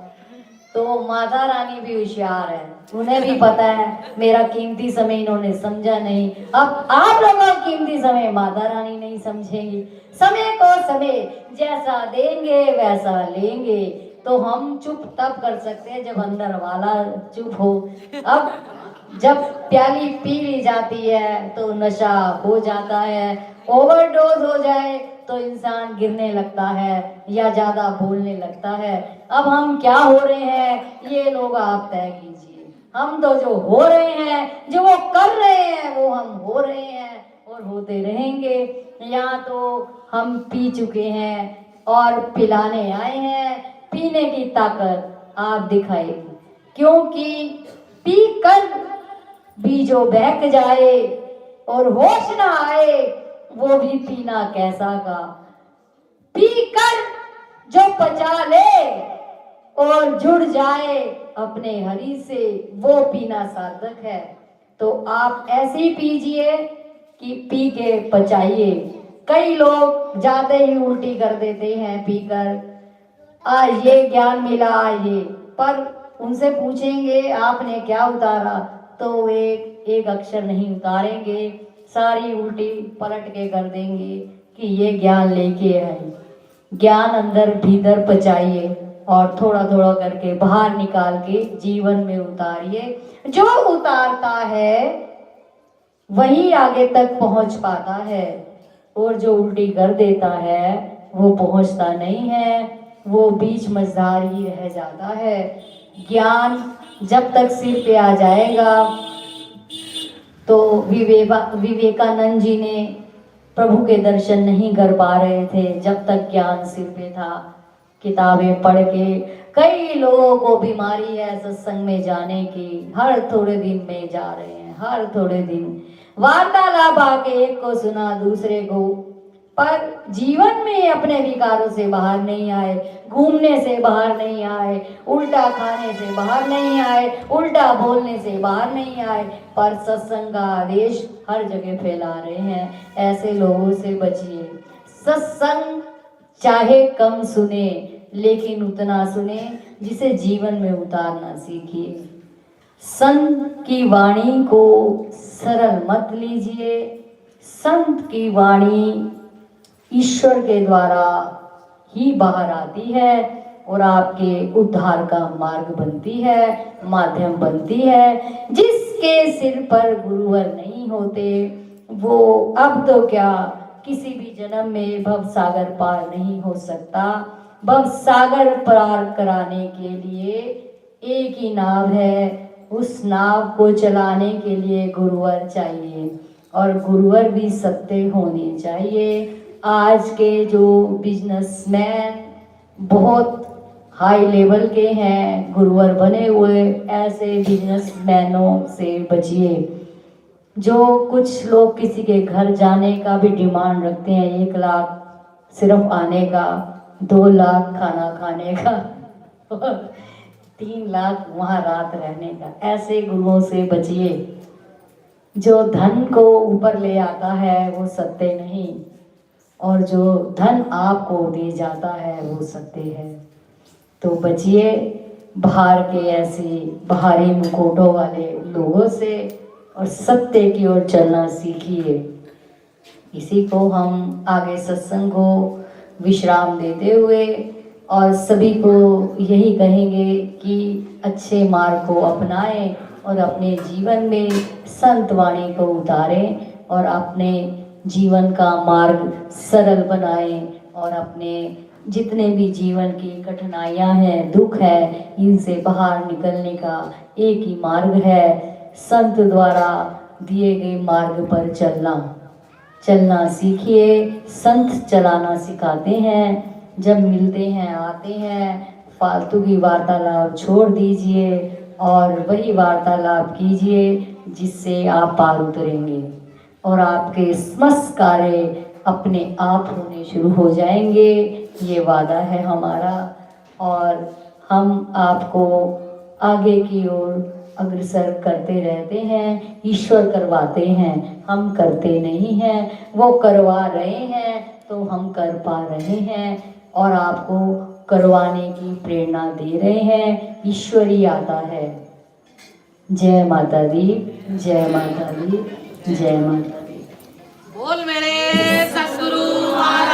तो माता रानी भी होशियार है, उन्हें भी पता है मेरा कीमती समय इन्होंने समझा नहीं। अब आप लोगों का कीमती समय माता रानी नहीं समझेंगी। समय को समय जैसा देंगे वैसा लेंगे। तो हम चुप तब कर सकते हैं जब अंदर वाला चुप हो। अब जब प्याली पी ली जाती है तो नशा हो जाता है, ओवरडोज हो जाए तो इंसान गिरने लगता है या ज्यादा बोलने लगता है। अब हम क्या हो रहे हैं ये लोग आप तय कीजिए। हम तो जो हो रहे हैं, जो वो कर रहे हैं वो हम हो रहे हैं और होते रहेंगे। यहाँ तो हम पी चुके हैं और पिलाने आए हैं। पीने की ताकत आप दिखाएगी, क्योंकि पी कर भी जो बहक जाए और होश ना आए वो भी पीना कैसा का। पी कर जो पचा ले और जुड़ जाए अपने हरि से वो पीना सार्थक है। तो आप ऐसे ही पीजिए कि पी के पचाइए। कई लोग जाते ही उल्टी कर देते हैं पीकर। ये ज्ञान मिला ये, पर उनसे पूछेंगे आपने क्या उतारा तो वो एक एक अक्षर नहीं उतारेंगे, सारी उल्टी पलट के कर देंगे कि ये ज्ञान लेके आए। ज्ञान अंदर भीतर पचाइए और थोड़ा थोड़ा करके बाहर निकाल के जीवन में उतारिए। जो उतारता है वही आगे तक पहुंच पाता है और जो उल्टी कर देता है वो पहुंचता नहीं है, वो बीच मझधार ही रह जाता है। ज्ञान जब तक सिर पे आ जाएगा तो विवेकानंद जी ने प्रभु के दर्शन नहीं कर पा रहे थे जब तक ज्ञान सिर पे था। किताबें पढ़ के कई लोगों को बीमारी है सत्संग में जाने की, हर थोड़े दिन में जा रहे हैं, हर थोड़े दिन वार्तालाप आके एक को सुना दूसरे को, पर जीवन में अपने विकारों से बाहर नहीं आए, घूमने से बाहर नहीं आए, उल्टा खाने से बाहर नहीं आए, उल्टा बोलने से बाहर नहीं आए, पर सत्संग का आदेश हर जगह फैला रहे हैं। ऐसे लोगों से बचिए। सत्संग चाहे कम सुने लेकिन उतना सुने जिसे जीवन में उतारना सीखिए। संत की वाणी को सरल मत लीजिए। संत की वाणी ईश्वर के द्वारा ही बाहर आती है और आपके उद्धार का मार्ग बनती है, माध्यम बनती है। जिसके सिर पर गुरुवर नहीं होते वो अब तो क्या किसी भी जन्म में भव सागर पार नहीं हो सकता। भव सागर पार कराने के लिए एक ही नाव है, उस नाव को चलाने के लिए गुरुवर चाहिए और गुरुवर भी सत्य होने चाहिए। आज के जो बिजनेसमैन बहुत हाई लेवल के हैं, गुरुवर बने हुए, ऐसे बिजनेसमैनों से बचिए। जो कुछ लोग किसी के घर जाने का भी डिमांड रखते हैं, 1 लाख सिर्फ आने का, 2 लाख खाना खाने का 3 लाख वहाँ रात रहने का, ऐसे गुरुओं से बचिए। जो धन को ऊपर ले आता है वो सत्य नहीं, और जो धन आपको दे जाता है वो सत्य है। तो बचिए बाहर के ऐसे बाहरी मुखौटों वाले लोगों से और सत्य की ओर चलना सीखिए। इसी को हम आगे सत्संग को विश्राम देते हुए और सभी को यही कहेंगे कि अच्छे मार्ग को अपनाएं और अपने जीवन में संत वाणी को उतारें और अपने जीवन का मार्ग सरल बनाएं और अपने जितने भी जीवन की कठिनाइयां हैं, दुख है, इनसे बाहर निकलने का एक ही मार्ग है, संत द्वारा दिए गए मार्ग पर चलना सीखिए। संत चलाना सिखाते हैं। जब मिलते हैं आते हैं, फालतू की वार्तालाप छोड़ दीजिए और वही वार्तालाप कीजिए जिससे आप पार उतरेंगे और आपके समस्त कार्य अपने आप होने शुरू हो जाएंगे। ये वादा है हमारा और हम आपको आगे की ओर अग्रसर करते रहते हैं। ईश्वर करवाते हैं, हम करते नहीं हैं। वो करवा रहे हैं तो हम कर पा रहे हैं और आपको करवाने की प्रेरणा दे रहे हैं। ईश्वर ही आता है। जय माता दी, जय माता दी, जय माता दी। बोल मेरे सतगुरु महाराज